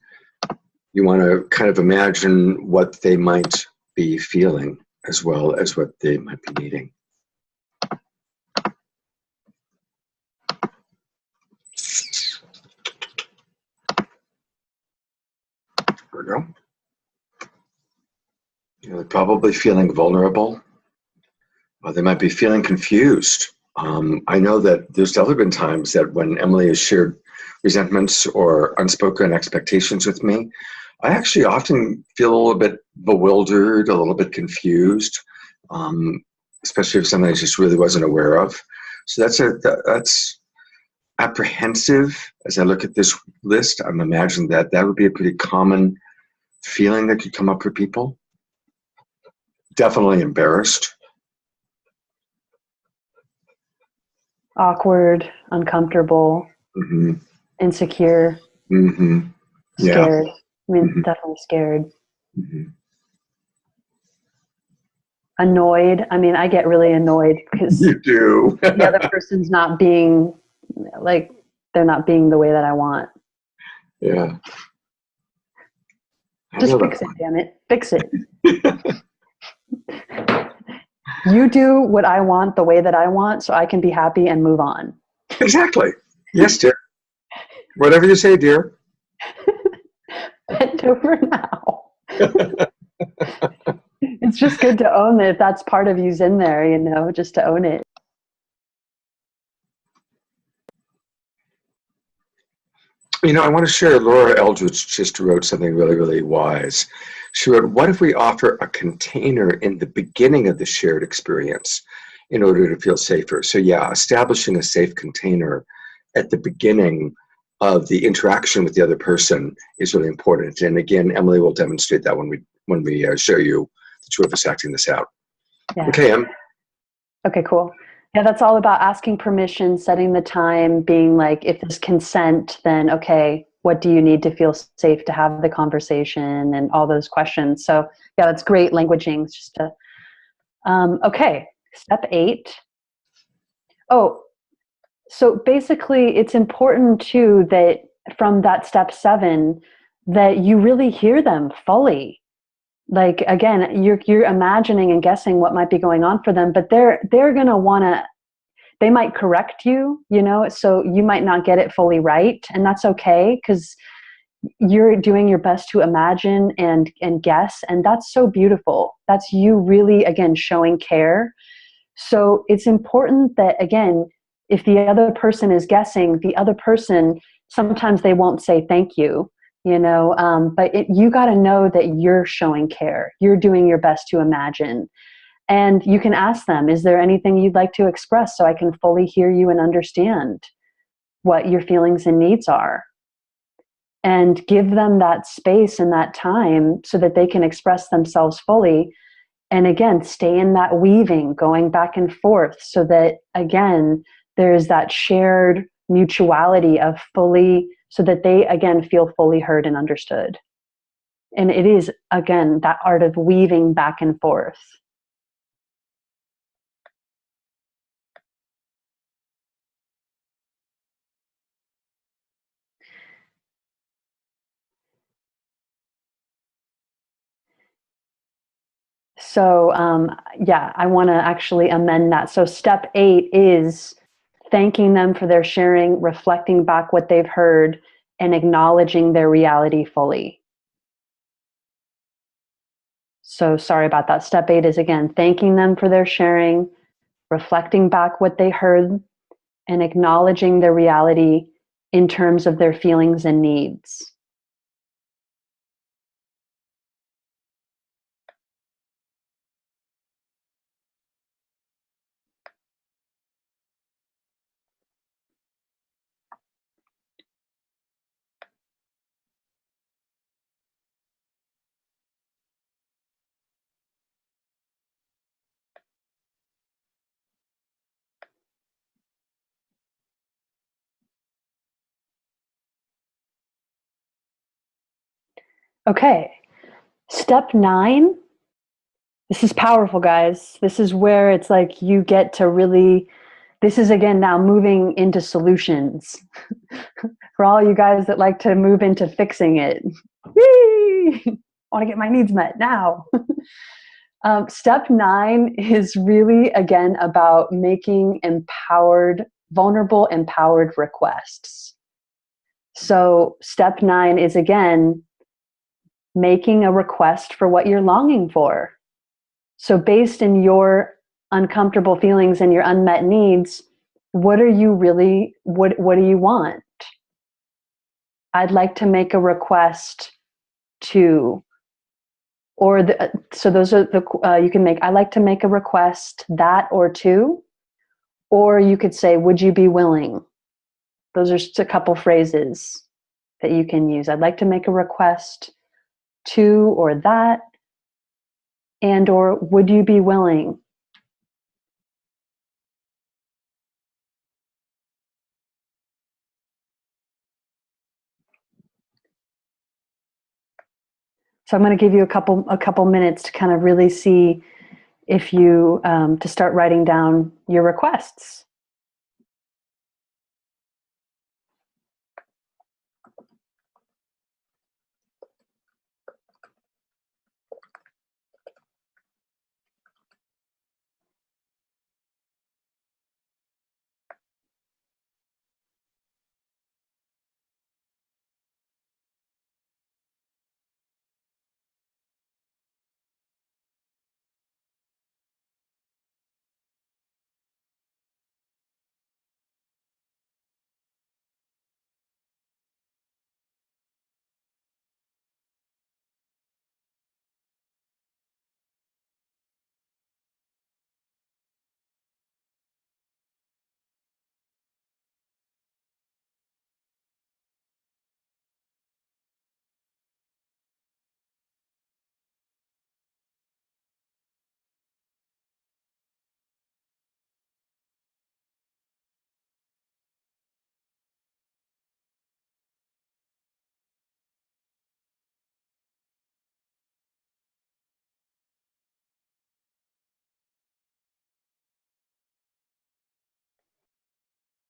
you want to kind of imagine what they might be feeling. as well as what they might be needing. There we go. They're probably feeling vulnerable. They might be feeling confused. I know that there's definitely been times that when Emily has shared resentments or unspoken expectations with me, I actually often feel a little bit bewildered, a little bit confused, especially if something I just really wasn't aware of. So that's apprehensive. As I look at this list, I'm imagining that would be a pretty common feeling that could come up for people. Definitely embarrassed.
Awkward, uncomfortable,
Mm-hmm.
insecure,
Mm-hmm. Yeah.
scared. I mean,
Mhm.
definitely scared.
Mm-hmm.
Annoyed. I mean, I get really annoyed because
You do.
the other person's not being, like, they're not being the way that I want.
Yeah. I
Just
know
fix
that
it, damn it. Fix it. You do what I want the way that I want so I can be happy and move on.
Exactly. Yes, dear. Whatever you say, dear.
Bend over now. It's just good to own it. If that's part of you's in there, you know, just to own it.
You know, I want to share, Laura Eldridge just wrote something really, really wise. She wrote, what if we offer a container in the beginning of the shared experience in order to feel safer? So yeah, establishing a safe container at the beginning of the interaction with the other person is really important. And again, Emily will demonstrate that when we show you the two of us acting this out.
Yeah.
Okay, Em.
Okay, cool. Yeah, that's all about asking permission, setting the time, being like, if there's consent, then okay, what do you need to feel safe to have the conversation and all those questions. So yeah, that's great languaging. It's just okay, step 8. Oh, so basically it's important too that from that step 7, that you really hear them fully. Like, again, you're imagining and guessing what might be going on for them, but they're going to want to, they might correct you, you know, so you might not get it fully right, and that's okay, because you're doing your best to imagine and guess, and that's so beautiful. That's you really, again, showing care. So it's important that, again, if the other person is guessing, the other person, sometimes they won't say thank you, you know, but you got to know that you're showing care. You're doing your best to imagine. And you can ask them, is there anything you'd like to express so I can fully hear you and understand what your feelings and needs are? And give them that space and that time so that they can express themselves fully. And again, stay in that weaving, going back and forth, so that, again, there's that shared mutuality of fully, so that they, again, feel fully heard and understood. And it is, again, that art of weaving back and forth. So yeah, I want to actually amend that. So step 8 is thanking them for their sharing, reflecting back what they've heard, and acknowledging their reality fully. So sorry about that. Step 8 is, again, thanking them for their sharing, reflecting back what they heard, and acknowledging their reality in terms of their feelings and needs. Okay, step 9. This is powerful, guys. This is where it's like you get to really, this is, again, now moving into solutions. For all you guys that like to move into fixing it. Yay! I want to get my needs met now. Step 9 is really, again, about making vulnerable, empowered requests. So step 9 is, again, making a request for what you're longing for. So based in your uncomfortable feelings and your unmet needs, what do you want? I'd like to make a request to, so those are you can make, I'd like to make a request that or to, or you could say, would you be willing? Those are just a couple phrases that you can use. I'd like to make a request to, or that, and or would you be willing? So I'm going to give you a couple minutes to kind of really see if you to start writing down your requests.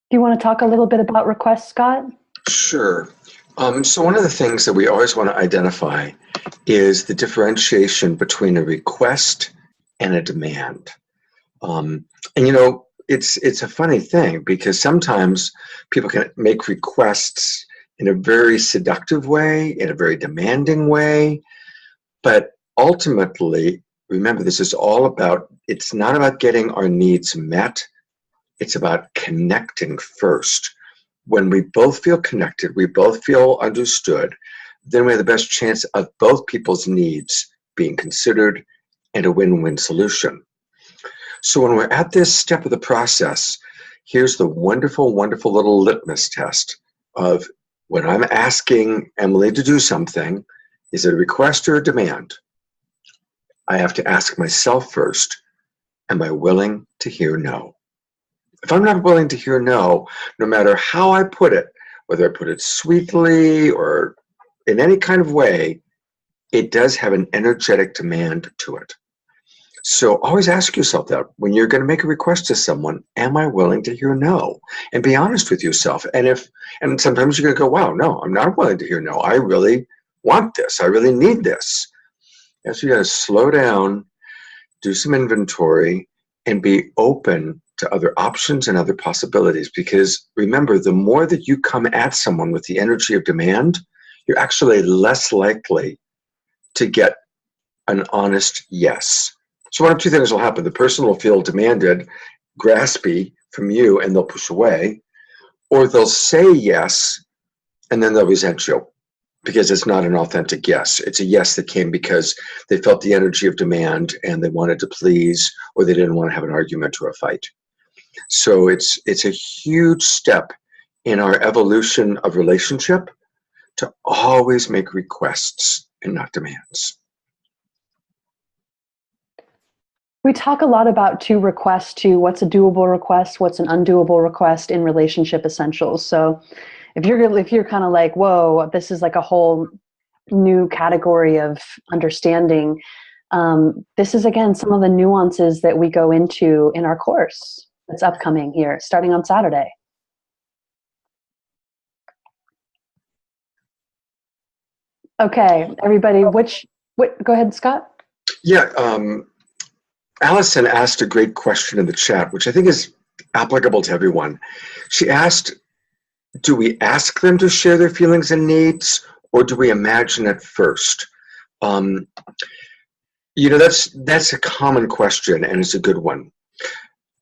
Do you want to talk a little bit about requests, Scott?
Sure. So one of the things that we always want to identify is the differentiation between a request and a demand. And it's a funny thing because sometimes people can make requests in a very seductive way, in a very demanding way, but ultimately, remember, it's not about getting our needs met, it's about connecting first. When we both feel connected, we both feel understood, then we have the best chance of both people's needs being considered and a win-win solution. So when we're at this step of the process, here's the wonderful, wonderful little litmus test of when I'm asking Emily to do something, is it a request or a demand? I have to ask myself first, am I willing to hear no? If I'm not willing to hear no, no matter how I put it, whether I put it sweetly or in any kind of way, it does have an energetic demand to it. So always ask yourself that when you're going to make a request to someone, am I willing to hear no? And be honest with yourself. And sometimes you're going to go, wow, no, I'm not willing to hear no. I really want this. I really need this. And so you got to slow down, do some inventory, and be open to other options and other possibilities. Because remember, the more that you come at someone with the energy of demand, you're actually less likely to get an honest yes. So one of two things will happen. The person will feel demanded, graspy from you, and they'll push away. Or they'll say yes, and then they'll resent you because it's not an authentic yes. It's a yes that came because they felt the energy of demand and they wanted to please, or they didn't want to have an argument or a fight. So it's a huge step in our evolution of relationship to always make requests and not demands.
We talk a lot about to request to, what's a doable request, what's an undoable request in relationship essentials. So if you're kind of like, whoa, this is like a whole new category of understanding, this is, again, some of the nuances that we go into in our course that's upcoming here, starting on Saturday. Okay, everybody, go ahead, Scott.
Yeah, Allison asked a great question in the chat, which I think is applicable to everyone. She asked, do we ask them to share their feelings and needs, or do we imagine it first? That's a common question, and it's a good one.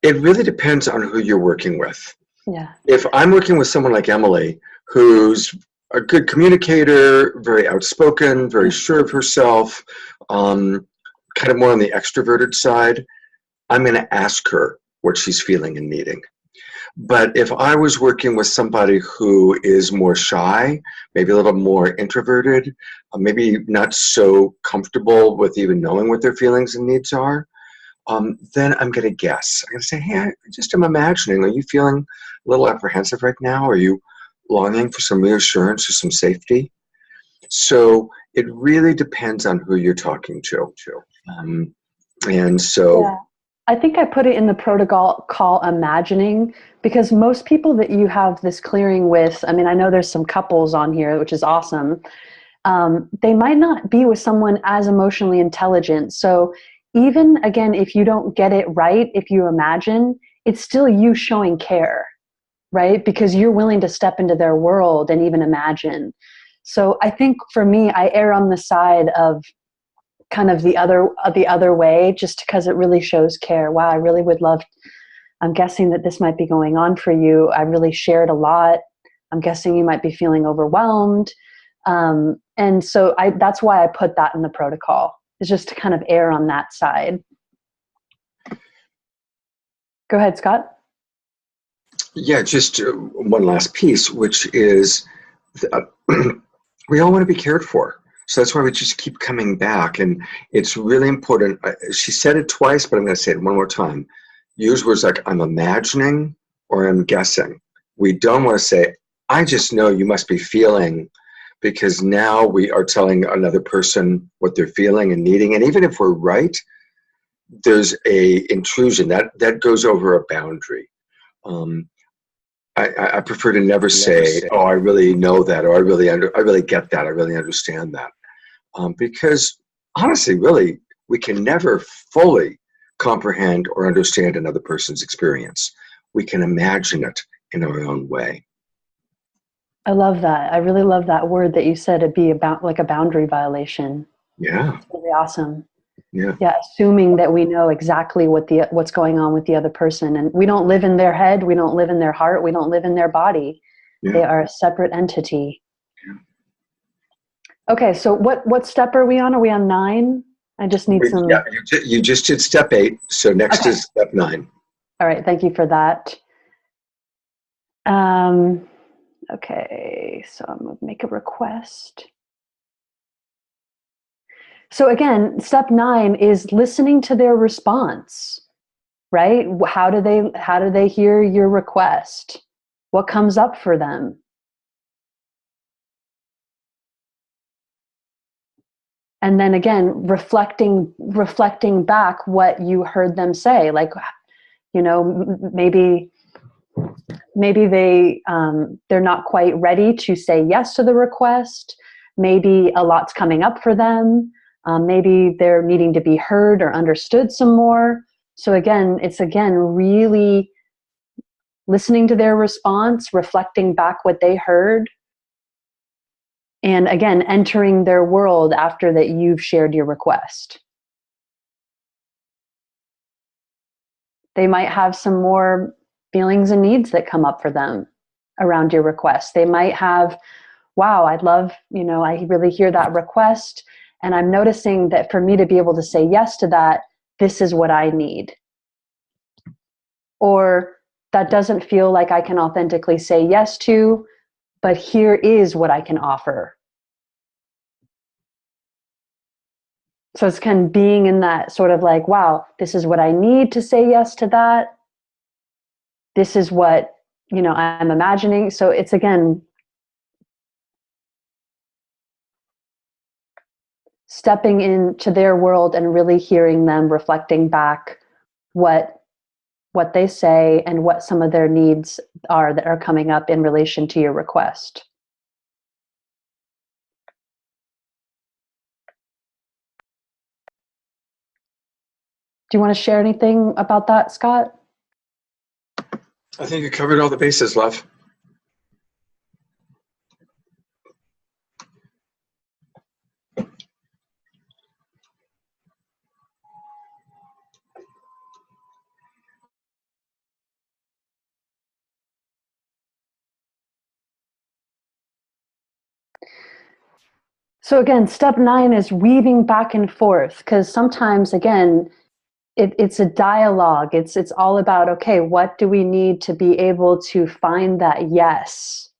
It really depends on who you're working with.
Yeah.
If I'm working with someone like Emily, who's a good communicator, very outspoken, very sure of herself, kind of more on the extroverted side, I'm going to ask her what she's feeling and needing. But if I was working with somebody who is more shy, maybe a little more introverted, maybe not so comfortable with even knowing what their feelings and needs are, then I'm going to guess. I'm going to say, hey, I just am imagining, are you feeling a little apprehensive right now? Are you longing for some reassurance or some safety? So it really depends on who you're talking to. And so...
Yeah. I think I put it in the protocol call imagining, because most people that you have this clearing with, I mean, I know there's some couples on here, which is awesome. They might not be with someone as emotionally intelligent. So even, again, if you don't get it right, if you imagine, it's still you showing care, right? Because you're willing to step into their world and even imagine. So I think for me, I err on the side of kind of the other way, just because it really shows care. Wow, I really would love, I'm guessing that this might be going on for you. I really shared a lot. I'm guessing you might be feeling overwhelmed. And so that's why I put that in the protocol, is just to kind of err on that side. Go ahead, Scott.
Yeah, just one last piece, which is we all want to be cared for. So that's why we just keep coming back. And it's really important. She said it twice, but I'm going to say it one more time. Use words like I'm imagining or I'm guessing. We don't want to say, I just know you must be feeling, because now we are telling another person what they're feeling and needing. And even if we're right, there's a intrusion that goes over a boundary. I prefer to never say, oh, I really know that, or I really get that, I really understand that. Because honestly, really, we can never fully comprehend or understand another person's experience. We can imagine it in our own way.
I love that. I really love that word that you said, it'd be about like a boundary violation.
Yeah.
It's really awesome.
Yeah.
Yeah, assuming that we know exactly what's going on with the other person, and we don't live in their head, we don't live in their heart, we don't live in their body.
Yeah.
They are a separate entity.
Yeah.
Okay, so what step are we on? Are we on 9? I just need some.
Yeah, you just did step 8, so next is step 9.
All right, thank you for that. Okay, so I'm going to make a request. So again, step 9 is listening to their response, right? How do they hear your request? What comes up for them? And then again, reflecting back what you heard them say, like, maybe they're not quite ready to say yes to the request. Maybe a lot's coming up for them. Maybe they're needing to be heard or understood some more. So again, it's really listening to their response, reflecting back what they heard, and again, entering their world after that you've shared your request. They might have some more feelings and needs that come up for them around your request. They might have, wow, I'd love, I really hear that request, and I'm noticing that for me to be able to say yes to that, this is what I need. Or that doesn't feel like I can authentically say yes to, but here is what I can offer. So it's kind of being in that sort of like, wow, this is what I need to say yes to that. This is what, I'm imagining. So it's, again, stepping into their world and really hearing them, reflecting back what they say and what some of their needs are that are coming up in relation to your request. Do you want to share anything about that, Scott?
I think you covered all the bases, love.
So again, step 9 is weaving back and forth, because sometimes, again, it's a dialogue. It's all about, okay, what do we need to be able to find that yes?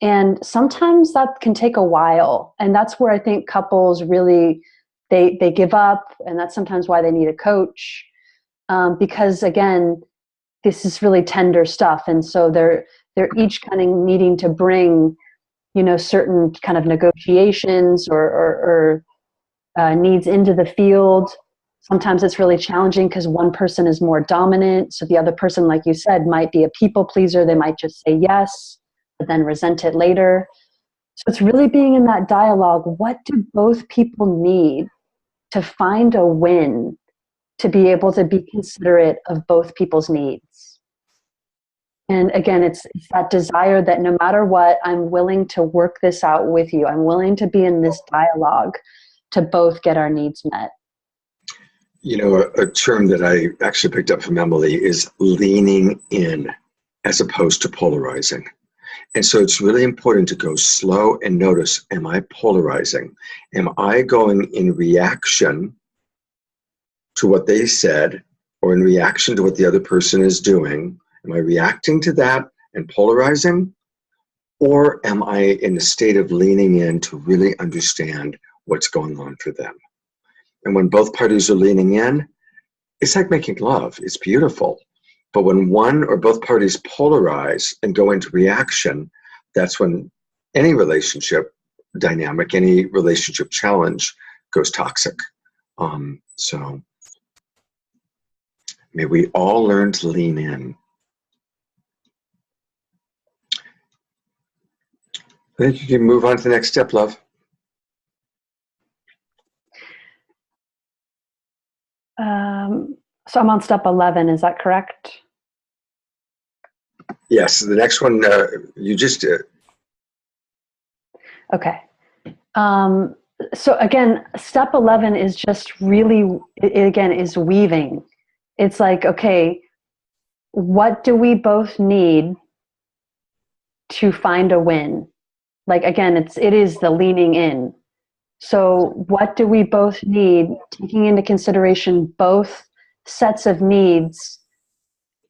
And sometimes that can take a while. And that's where I think couples really, they give up. And that's sometimes why they need a coach. Because again, this is really tender stuff. And so they're each kind of needing to bring, certain kind of negotiations or needs into the field. Sometimes it's really challenging because one person is more dominant. So the other person, like you said, might be a people pleaser. They might just say yes, but then resent it later. So it's really being in that dialogue. What do both people need to find a win, to be able to be considerate of both people's needs? And again, it's that desire that no matter what, I'm willing to work this out with you. I'm willing to be in this dialogue to both get our needs met.
A term that I actually picked up from Emily is leaning in as opposed to polarizing. And so it's really important to go slow and notice, am I polarizing? Am I going in reaction to what they said or in reaction to what the other person is doing? Am I reacting to that and polarizing? Or am I in a state of leaning in to really understand what's going on for them? And when both parties are leaning in, it's like making love. It's beautiful. But when one or both parties polarize and go into reaction, that's when any relationship dynamic, any relationship challenge goes toxic. So may we all learn to lean in. I think you can move on to the next step, love.
So I'm on step 11, is that correct?
Yes, the next one you just did.
Okay. So again, step 11 is just really, again, is weaving. It's like, okay, what do we both need to find a win? Like, again, it is the leaning in. So what do we both need, taking into consideration both sets of needs?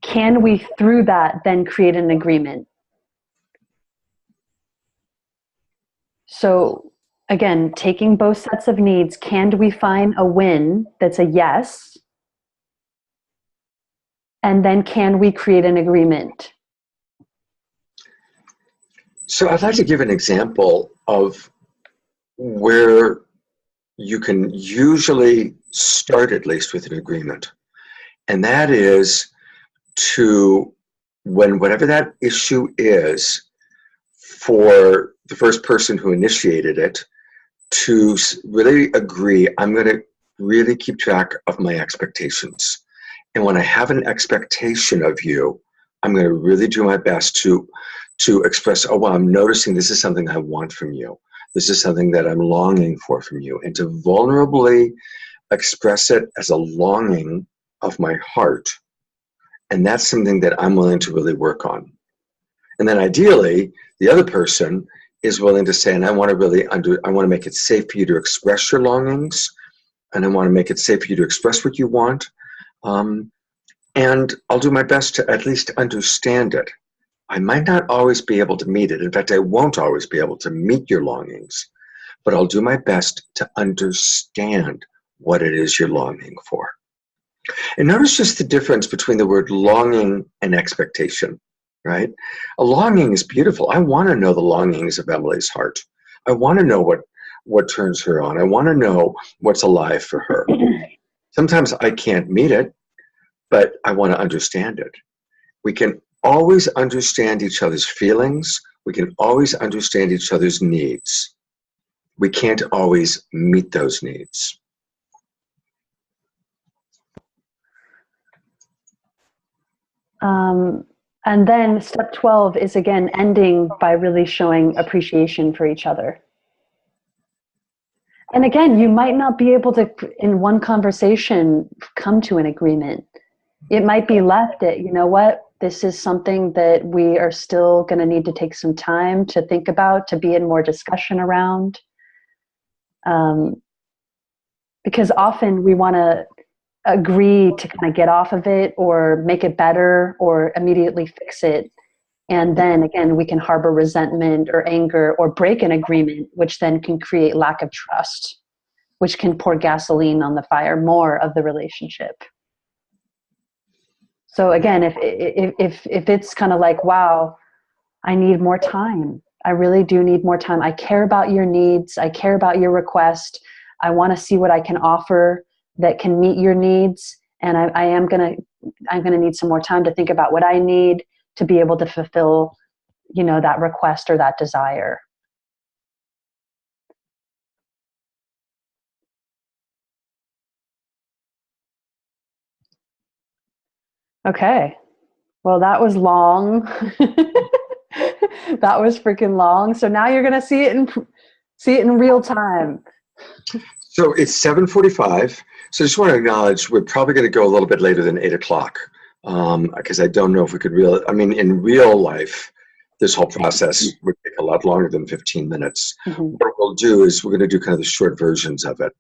Can we, through that, then create an agreement? So again, taking both sets of needs, can we find a win that's a yes? And then can we create an agreement?
So I'd like to give an example of where you can usually start at least with an agreement. And that is to, when whatever that issue is, for the first person who initiated it, to really agree, I'm going to really keep track of my expectations. And when I have an expectation of you, I'm going to really do my best to express, oh, well, I'm noticing this is something I want from you. This is something that I'm longing for from you. And to vulnerably express it as a longing of my heart. And that's something that I'm willing to really work on. And then ideally, the other person is willing to say, and I want to make it safe for you to express your longings, and I want to make it safe for you to express what you want. And I'll do my best to at least understand it. I might not always be able to meet it. In fact, I won't always be able to meet your longings, but I'll do my best to understand what it is you're longing for. And notice just the difference between the word longing and expectation, right? A longing is beautiful. I want to know the longings of Emily's heart. I want to know what turns her on. I want to know what's alive for her. Sometimes I can't meet it, but I want to understand it. We can always understand each other's feelings. We can always understand each other's needs. We can't always meet those needs.
And then step 12 is again ending by really showing appreciation for each other. And again, you might not be able to, in one conversation, come to an agreement. It might be left at, you know what, this is something that we are still going to need to take some time to think about, to be in more discussion around. Because often we want to agree to kind of get off of it or make it better or immediately fix it. And then again, we can harbor resentment or anger or break an agreement, which then can create lack of trust, which can pour gasoline on the fire more of the relationship. So again, if it's kind of like, wow, I need more time. I really do need more time. I care about your needs. I care about your request. I want to see what I can offer that can meet your needs. And I'm going to need some more time to think about what I need to be able to fulfill, you know, that request or that desire. Okay. Well, that was long. That was freaking long. So now you're going to see it in real time.
So it's 7:45. So I just want to acknowledge we're probably going to go a little bit later than 8 o'clock because I don't know if we could in real life, this whole process would take a lot longer than 15 minutes.
Mm-hmm.
What we'll do is we're going to do kind of the short versions of it,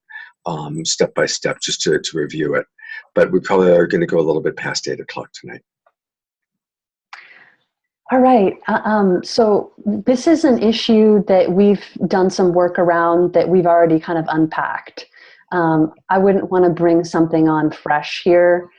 step by step, just to review it. But we probably are going to go a little bit past 8 o'clock tonight.
All right. So this is an issue that we've done some work around that we've already kind of unpacked. I wouldn't want to bring something on fresh here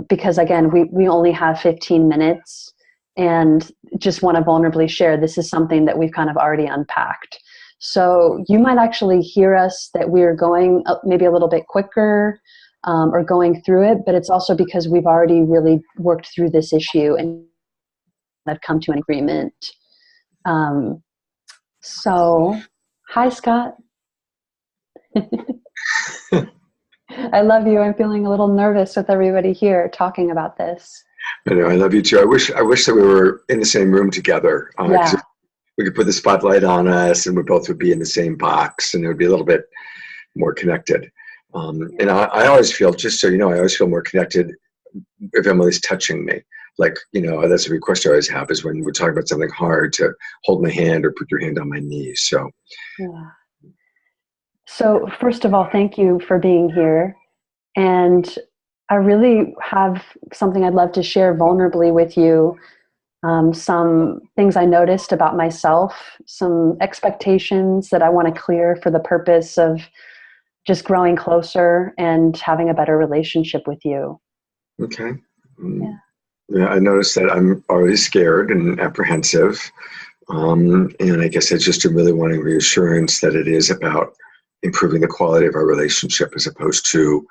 because, again, we only have 15 minutes and just want to vulnerably share this is something that we've kind of already unpacked. So you might actually hear us that we're going maybe a little bit quicker or going through it, but it's also because we've already really worked through this issue and have come to an agreement. So, hi, Scott. I love you. I'm feeling a little nervous with everybody here talking about this.
I know. I love you too. I wish that we were in the same room together.
Yeah.
We could put the spotlight on us, and we both would be in the same box, and it would be a little bit more connected. And I always feel, just so you know, I always feel more connected if Emily's touching me. Like, you know, that's a request I always have is when we're talking about something hard to hold my hand or put your hand on my knee. So,
yeah. So first of all, thank you for being here. And I really have something I'd love to share vulnerably with you. Some things I noticed about myself, some expectations that I want to clear for the purpose of just growing closer and having a better relationship with you.
okay. Yeah, I noticed that I'm always scared and apprehensive. And I guess I just am really wanting reassurance that it is about improving the quality of our relationship as opposed to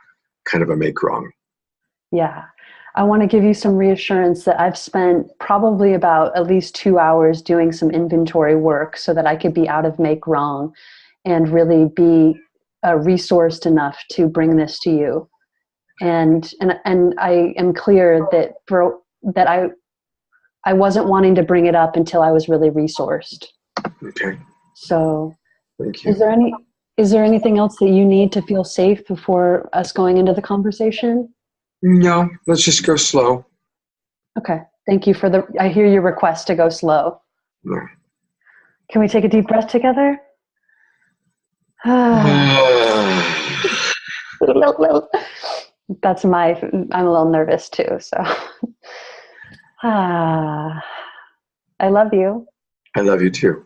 kind of a make wrong.
Yeah. I want to give you some reassurance that I've spent probably about at least 2 hours doing some inventory work so that I could be out of make wrong and really be resourced enough to bring this to you. And I am clear that I wasn't wanting to bring it up until I was really resourced.
Okay.
So
Thank you.
Is there anything else that you need to feel safe before us going into the conversation?
No, let's just go slow.
Okay. Thank you I hear your request to go slow.
No.
Can we take a deep breath together? I'm a little nervous too, so. I love you.
I love you too.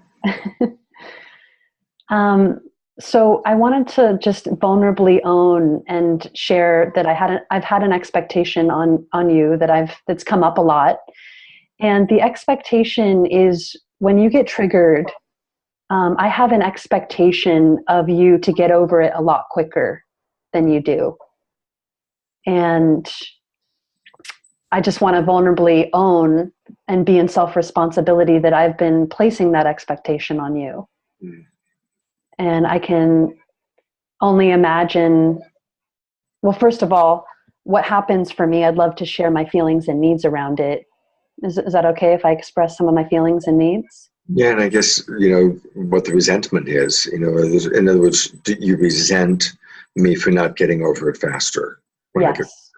So I wanted to just vulnerably own and share that I've had an expectation on you that's come up a lot. And the expectation is when you get triggered, I have an expectation of you to get over it a lot quicker than you do. And I just want to vulnerably own and be in self-responsibility that I've been placing that expectation on you. Mm. And I can only imagine, well, first of all, what happens for me, I'd love to share my feelings and needs around it. Is that okay if I express some of my feelings and needs?
Yeah, and I guess, what the resentment is, in other words, do you resent me for not getting over it faster? When I get,
Yes.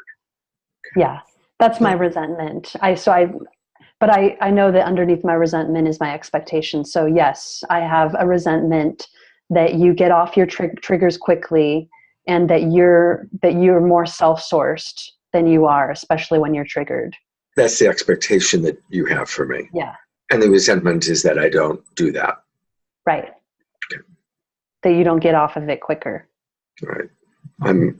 Yeah. That's my resentment. But I know that underneath my resentment is my expectation. So yes, I have a resentment that you get off your triggers quickly, and that you're more self-sourced than you are, especially when you're triggered.
that's the expectation that you have for me.
Yeah.
And the resentment is that I don't do that.
Right.
Okay.
That you don't get off of it quicker.
Right. I'm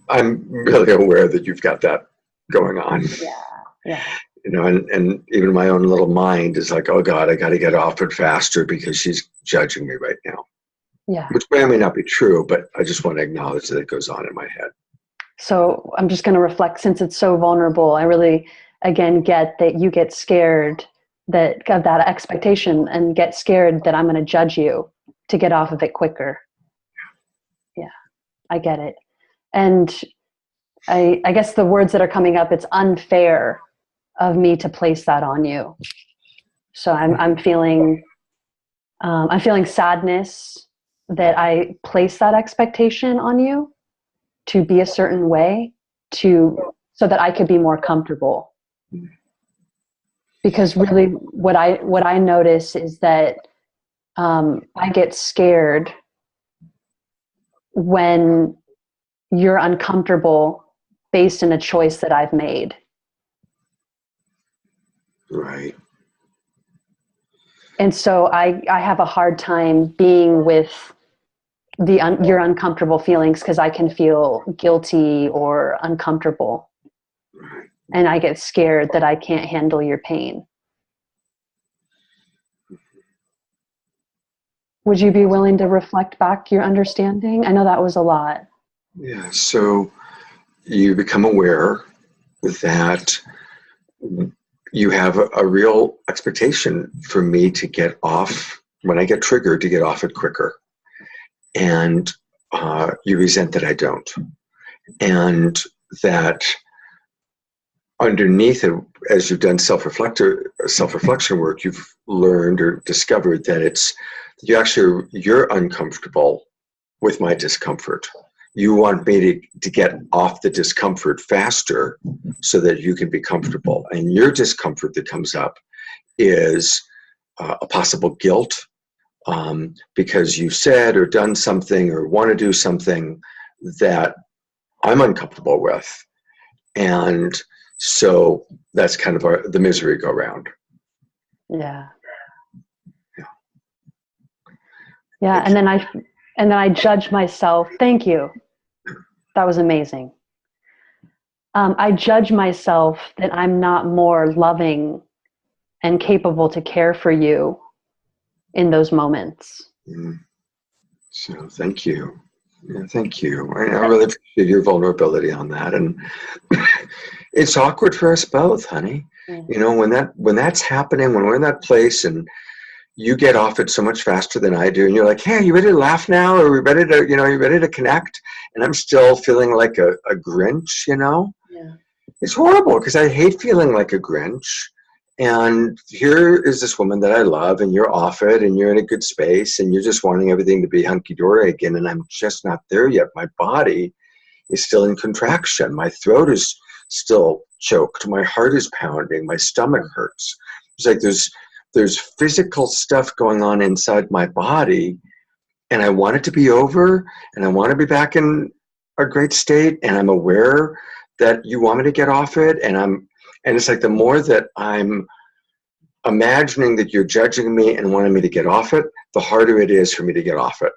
really aware that you've got that going on.
Yeah. Yeah.
And even my own little mind is like, oh God, I got to get off it faster because she's judging me right now.
Yeah.
Which may or may not be true, but I just want to acknowledge that it goes on in my head.
So I'm just going to reflect, since it's so vulnerable. I really, again, get that you get scared of that expectation, and get scared that I'm going to judge you to get off of it quicker. Yeah, I get it. And I guess the words that are coming up, it's unfair of me to place that on you. So I'm feeling sadness that I place that expectation on you to be a certain way, so that I could be more comfortable. Because really what I notice is that I get scared when you're uncomfortable based in a choice that I've made.
Right.
And so I have a hard time being with your uncomfortable feelings, because I can feel guilty or uncomfortable.
Right.
And I get scared that I can't handle your pain. Would you be willing to reflect back your understanding? I know that was a lot.
Yeah. So you become aware that you have a real expectation for me to get off, when I get triggered, to get off it quicker. And you resent that I don't. And that underneath it, as you've done self-reflection work, you've learned or discovered that you're uncomfortable with my discomfort. You want me to get off the discomfort faster so that you can be comfortable. And your discomfort that comes up is a possible guilt, because you said or done something or want to do something that I'm uncomfortable with. And so that's kind of the misery go round.
Yeah. Yeah. And then I judge myself. Thank you. That was amazing. I judge myself that I'm not more loving and capable to care for you in those moments.
So thank you. Yeah, thank you. I really appreciate your vulnerability on that. And it's awkward for us both, honey.
Yeah.
When that's happening, when we're in that place and you get off it so much faster than I do, and you're like, hey, are you ready to laugh now? Are we ready to, are you ready to connect? And I'm still feeling like a Grinch,
Yeah.
It's horrible because I hate feeling like a Grinch. And here is this woman that I love, and you're off it, and you're in a good space, and you're just wanting everything to be hunky-dory again, and I'm just not there yet. My body is still in contraction. My throat is still choked. My heart is pounding. My stomach hurts. It's like there's physical stuff going on inside my body, and I want it to be over, and I want to be back in a great state, and I'm aware that you want me to get off it, and it's like the more that I'm imagining that you're judging me and wanting me to get off it, the harder it is for me to get off it.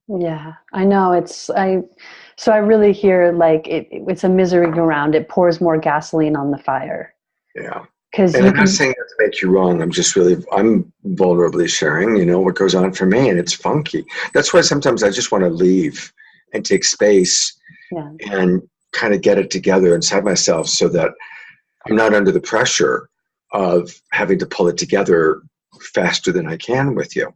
Yeah, I know. So I really hear like it's a misery go round. It pours more gasoline on the fire.
Yeah.
And
I'm not saying that to make you wrong. I'm vulnerably sharing, what goes on for me, and it's funky. That's why sometimes I just want to leave and take space and kind of get it together inside myself so that I'm not under the pressure of having to pull it together faster than I can with you.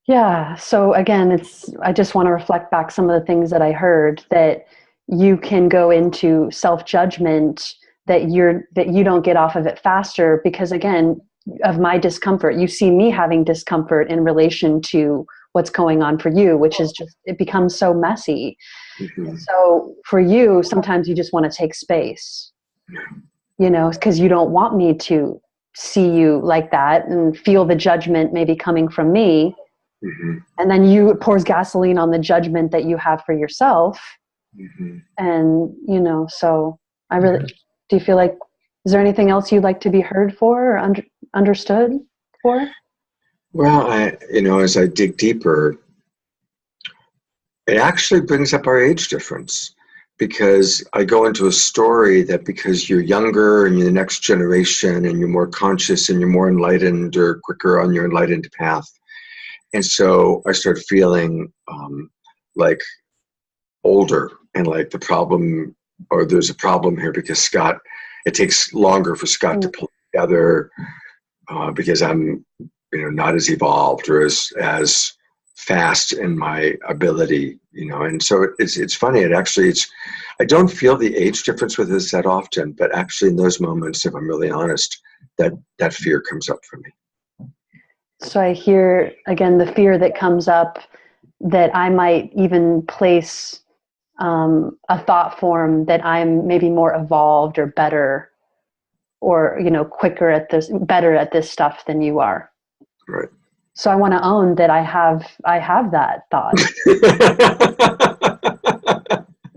Yeah. So again, I just want to reflect back some of the things that I heard, that you can go into self-judgment that you don't get off of it faster because, again, of my discomfort. You see me having discomfort in relation to what's going on for you, which is just, it becomes so messy.
Mm-hmm.
So for you, sometimes you just want to take space, because you don't want me to see you like that and feel the judgment maybe coming from me.
Mm-hmm.
And then it pours gasoline on the judgment that you have for yourself.
Mm-hmm.
And, so I really, do you feel like, is there anything else you'd like to be heard for or understood for?
Well, as I dig deeper, it actually brings up our age difference, because I go into a story that because you're younger and you're the next generation and you're more conscious and you're more enlightened or quicker on your enlightened path. And so I start feeling like older and like the problem, or there's a problem here because it takes longer for Scott to pull together because I'm, not as evolved or as fast in my ability, and so it's funny. I don't feel the age difference with this that often, but actually in those moments, if I'm really honest, that fear comes up for me.
So I hear, again, the fear that comes up that I might even place a thought form that I'm maybe more evolved or better or, better at this stuff than you are.
Right.
So I want to own that I have that thought.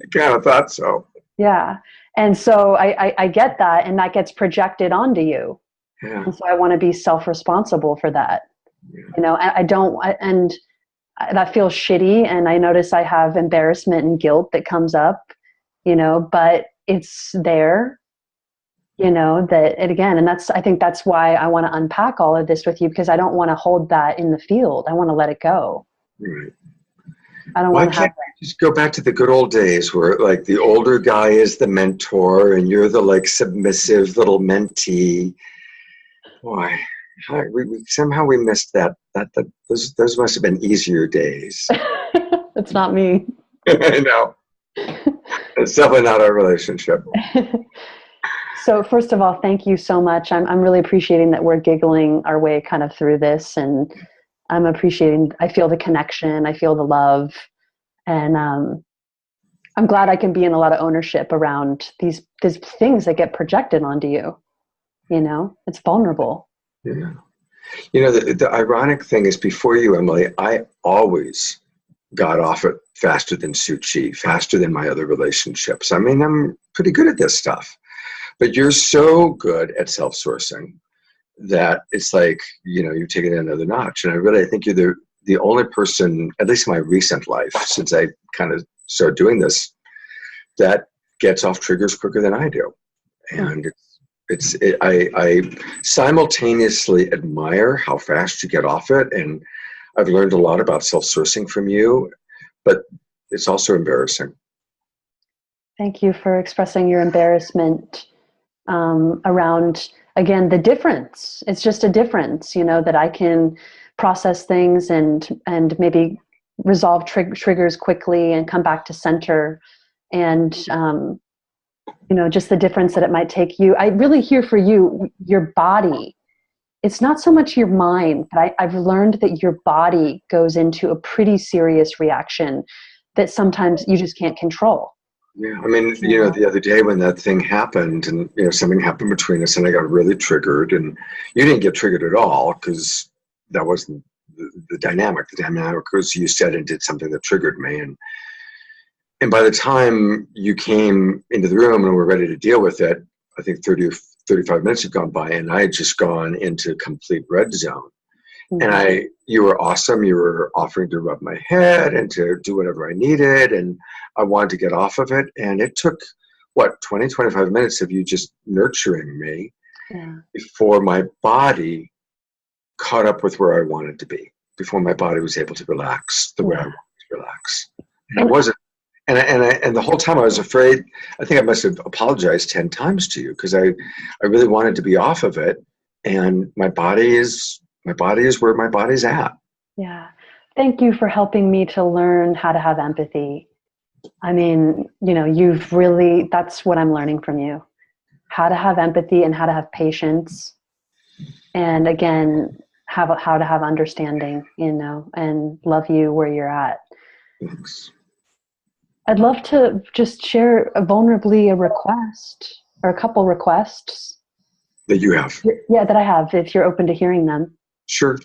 I kind of thought so.
Yeah. And so I get that, and that gets projected onto you.
Yeah.
And so I want to be self-responsible for that.
Yeah.
And that feels shitty. And I notice I have embarrassment and guilt that comes up, but it's there, and I think that's why I want to unpack all of this with you, because I don't want to hold that in the field. I want to let it go.
Right.
I don't want to have that.
Just go back to the good old days where like the older guy is the mentor and you're the like submissive little mentee. Boy, somehow we missed that. Those must have been easier days.
It's not me.
I know. It's definitely not our relationship.
So first of all, thank you so much. I'm really appreciating that we're giggling our way kind of through this, and I feel the connection, I feel the love, and I'm glad I can be in a lot of ownership around these things that get projected onto you. It's vulnerable.
Yeah. The ironic thing is, before you, Emily, I always got off it faster than Suu Kyi, faster than my other relationships. I mean, I'm pretty good at this stuff. But you're so good at self-sourcing that it's like, you've taken it another notch. And I think you're the only person, at least in my recent life, since I kind of started doing this, that gets off triggers quicker than I do. And I simultaneously admire how fast you get off it. And I've learned a lot about self-sourcing from you, but it's also embarrassing.
Thank you for expressing your embarrassment around, again, the difference. It's just a difference, that I can process things and maybe resolve triggers quickly and come back to center. And, just the difference that it might take you. I really hear for you, your body. It's not so much your mind, but I've learned that your body goes into a pretty serious reaction that sometimes you just can't control.
Yeah, I mean, the other day when that thing happened and, something happened between us and I got really triggered, and you didn't get triggered at all because that wasn't the dynamic. The dynamic was you said and did something that triggered me. And by the time you came into the room and were ready to deal with it, I think 30 or 35 minutes had gone by and I had just gone into complete red zone. Mm-hmm. And you were awesome. You were offering to rub my head and to do whatever I needed. And I wanted to get off of it. And it took, 20, 25 minutes of you just nurturing me before my body caught up with where I wanted to be, before my body was able to relax the way I wanted to relax. And it wasn't. And the whole time I was afraid. I think I must have apologized 10 times to you because I really wanted to be off of it. And my body is where my body's at.
Yeah. Thank you for helping me to learn how to have empathy. I mean, that's what I'm learning from you. How to have empathy and how to have patience. And again, how to have understanding, and love you where you're at.
Thanks.
I'd love to just share vulnerably a request or a couple requests.
That you have.
Yeah, that I have, if you're open to hearing them.
Sure.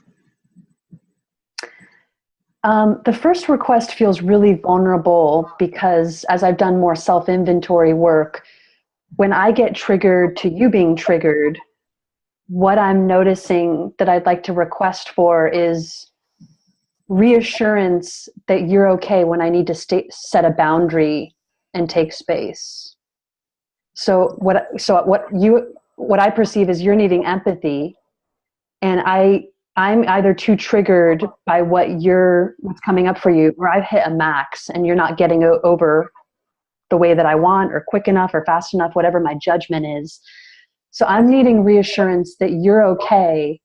The first request feels really vulnerable because as I've done more self-inventory work, when I get triggered to you being triggered, what I'm noticing that I'd like to request for is reassurance that you're okay when I need to set a boundary and take space. So what I perceive is you're needing empathy, and I'm either too triggered by what's coming up for you, or I've hit a max and you're not getting over the way that I want, or quick enough or fast enough, whatever my judgment is. So I'm needing reassurance that you're okay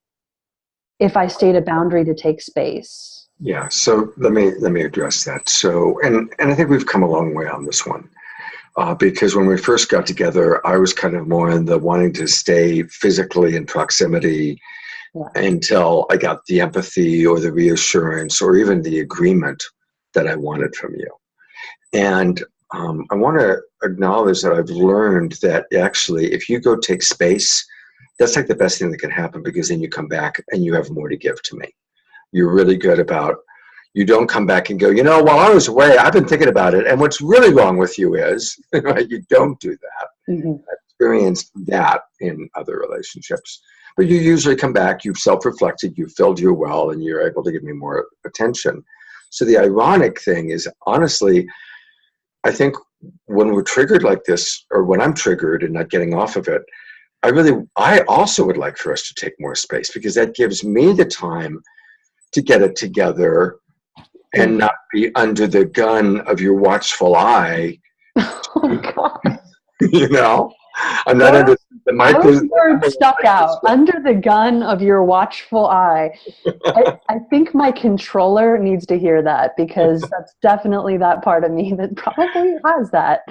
if I state a boundary to take space.
Yeah. So let me address that. So, and I think we've come a long way on this one. Because when we first got together, I was kind of more in the wanting to stay physically in proximity until I got the empathy or the reassurance or even the agreement that I wanted from you. And I want to acknowledge that I've learned that actually, if you go take space, that's like the best thing that can happen, because then you come back and you have more to give to me. You're really good about, you don't come back and go, while I was away, I've been thinking about it. And what's really wrong with you is, you don't do that.
Mm-hmm.
I've experienced that in other relationships. But you usually come back, you've self-reflected, you've filled your well, and you're able to give me more attention. So the ironic thing is, honestly, I think when we're triggered like this, or when I'm triggered and not getting off of it, I also would like for us to take more space, because that gives me the time to get it together and not be under the gun of your watchful eye.
Oh, God.
I'm not under the
Those words stuck out. Under the gun of your watchful eye. I think my controller needs to hear that, because that's definitely that part of me that probably has that.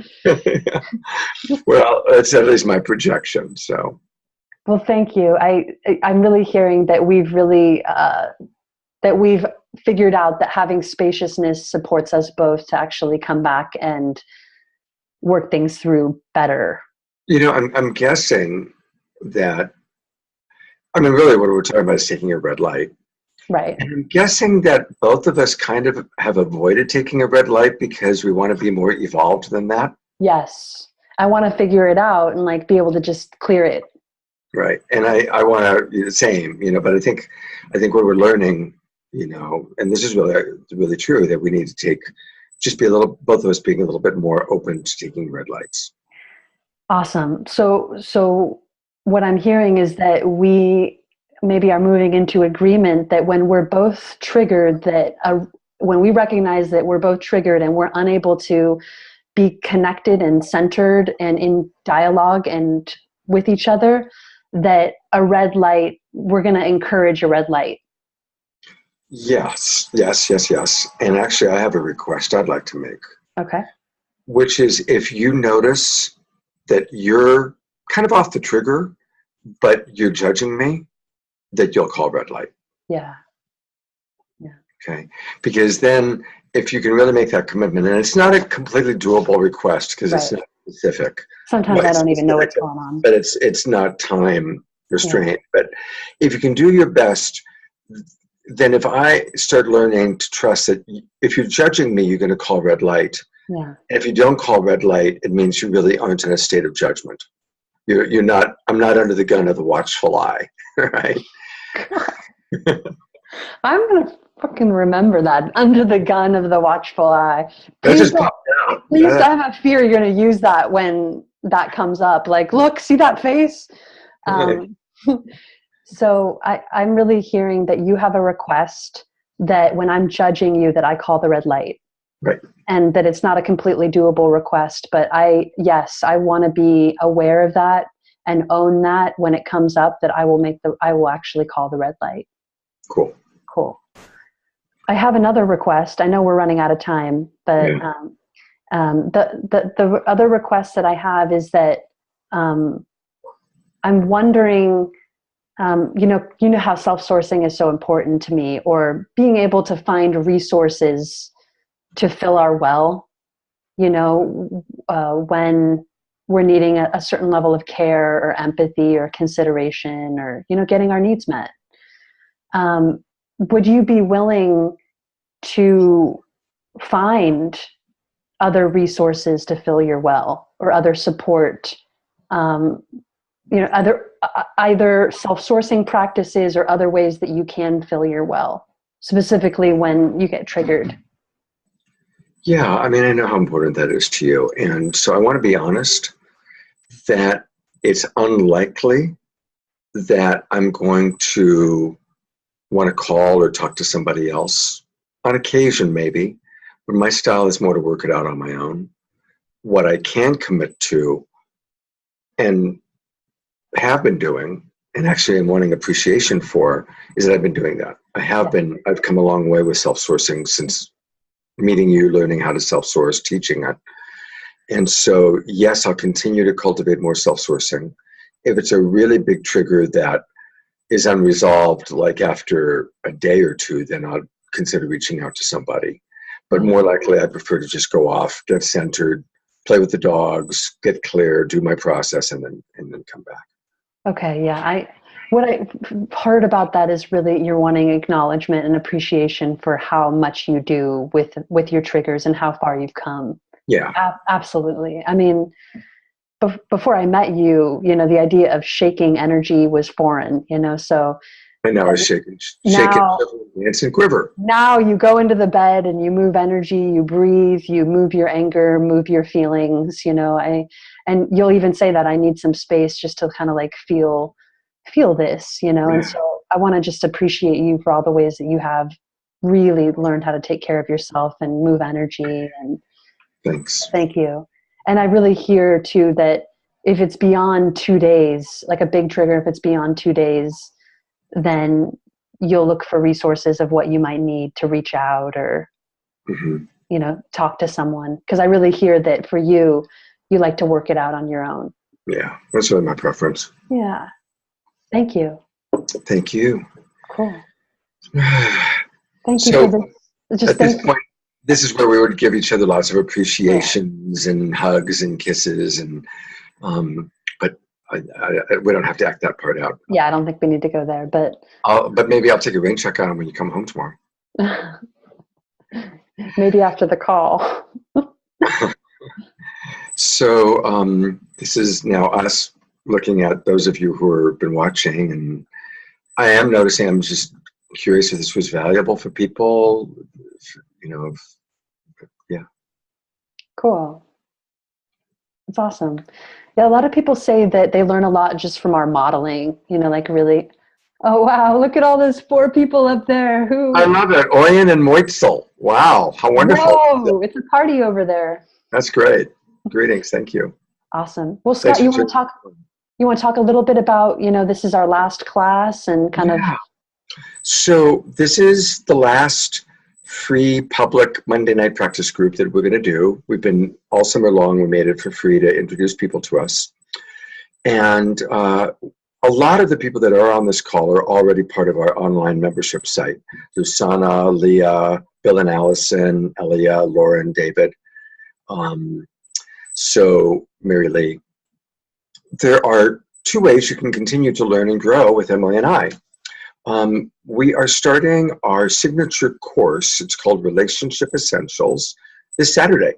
Well, it's at least my projection. So.
Well, thank you. I'm really hearing that we've really that we've figured out that having spaciousness supports us both to actually come back and work things through better.
I'm guessing that, really what we're talking about is taking a red light.
Right.
And I'm guessing that both of us kind of have avoided taking a red light because we want to be more evolved than that.
Yes. I want to figure it out and be able to just clear it. Right.
And I want to do the same, but I think what we're learning, and this is really true, that we need to both of us being a little bit more open to taking red lights.
Awesome. So what I'm hearing is that we maybe are moving into agreement that when we're both triggered, when we recognize that we're both triggered and we're unable to be connected and centered and in dialogue and with each other, that a red light, we're going to encourage a red light.
Yes. And actually, I have a request I'd like to make.
Okay.
Which is, if you notice that you're kind of off the trigger, but you're judging me, that you'll call red light.
Yeah.
Okay. Because then if you can really make that commitment, and it's not a completely doable request because it's not specific.
Sometimes I don't even know what's going on.
But it's not time restraint. Yeah. But if you can do your best, then if I start learning to trust that if you're judging me, you're going to call red light.
Yeah.
And if you don't call red light, it means you really aren't in a state of judgment. You're not, I'm not under the gun of the watchful eye, right?
I'm going to fucking remember that. Under the gun of the watchful eye.
That just popped out.
Please, I have a fear you're going to use that when that comes up. Look, see that face? So I'm really hearing that you have a request that when I'm judging you, that I call the red light.
Right.
And that it's not a completely doable request, but I want to be aware of that and own that when it comes up, that I will actually call the red light.
Cool.
I have another request. I know we're running out of time, but The other request that I have is that I'm wondering, you know how self-sourcing is so important to me, or being able to find resources to fill our well, when we're needing a certain level of care or empathy or consideration, or, getting our needs met. Would you be willing to find other resources to fill your well, or other support, either self-sourcing practices or other ways that you can fill your well, specifically when you get triggered?
Yeah, I mean, I know how important that is to you. And so I want to be honest that it's unlikely that I'm going to want to call or talk to somebody else. On occasion, maybe, but my style is more to work it out on my own. What I can commit to and have been doing, and actually I'm wanting appreciation for, is that I've been doing that. I've come a long way with self-sourcing since meeting you, learning how to self-source, teaching it. And so, yes, I'll continue to cultivate more self-sourcing. If it's a really big trigger that is unresolved, like after a day or two, then I'll consider reaching out to somebody. But more likely, I prefer to just go off, get centered, play with the dogs, get clear, do my process, and then come back.
Okay, yeah. What I heard about that is really you're wanting acknowledgement and appreciation for how much you do with your triggers and how far you've come.
Yeah.
Absolutely. I mean, before I met you, the idea of shaking energy was foreign, so.
And now I shake it, dance and quiver.
Now you go into the bed and you move energy, you breathe, you move your anger, move your feelings, and you'll even say that I need some space just to kind of like feel this,
Yeah.
And so I want to just appreciate you for all the ways that you have really learned how to take care of yourself and move energy. And
thanks.
Thank you. And I really hear too that if it's beyond 2 days, like a big trigger, if it's beyond 2 days, then you'll look for resources of what you might need to reach out or, talk to someone. Because I really hear that for you, you like to work it out on your own.
Yeah, that's really my preference.
Yeah. Thank you.
Thank you.
Cool. Thank you
So,
for this.
At this point, this is where we would give each other lots of appreciations and hugs and kisses, and but we don't have to act that part out.
Yeah, I don't think we need to go there, but
maybe I'll take a rain check on him when you come home tomorrow.
Maybe after the call.
So this is now us looking at those of you who have been watching, and I am noticing, I'm just curious if this was valuable for people, yeah.
Cool. That's awesome. Yeah, a lot of people say that they learn a lot just from our modeling, like really, oh wow, look at all those 4 people up there.
I love it. Oyen and Moitzel. Wow, how wonderful.
Whoa, it's a party over there.
That's great. Greetings, thank you.
Awesome. Well, Scott, you want to talk a little bit about, this is our last class and kind of.
So this is the last free public Monday night practice group that we're going to do. We've been all summer long, we made it for free to introduce people to us. And a lot of the people that are on this call are already part of our online membership site. There's Sana, Leah, Bill and Allison, Elia, Lauren, David. So Mary Lee. There are 2 ways you can continue to learn and grow with Emily and I. We are starting our signature course. It's called Relationship Essentials this Saturday.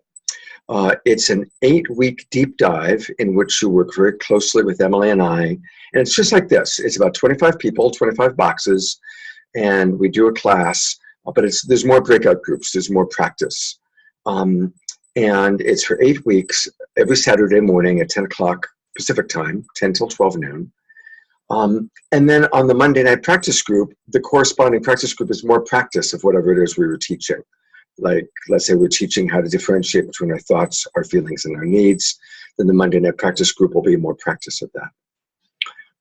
It's an 8-week deep dive in which you work very closely with Emily and I. And it's just like this. It's about 25 people, 25 boxes, and we do a class, but there's more breakout groups. There's more practice. And it's for 8 weeks, every Saturday morning at 10 o'clock Pacific time, 10 till 12 noon. And then on the Monday night practice group, the corresponding practice group is more practice of whatever it is we were teaching. Like, let's say we're teaching how to differentiate between our thoughts, our feelings, and our needs. Then the Monday night practice group will be more practice of that.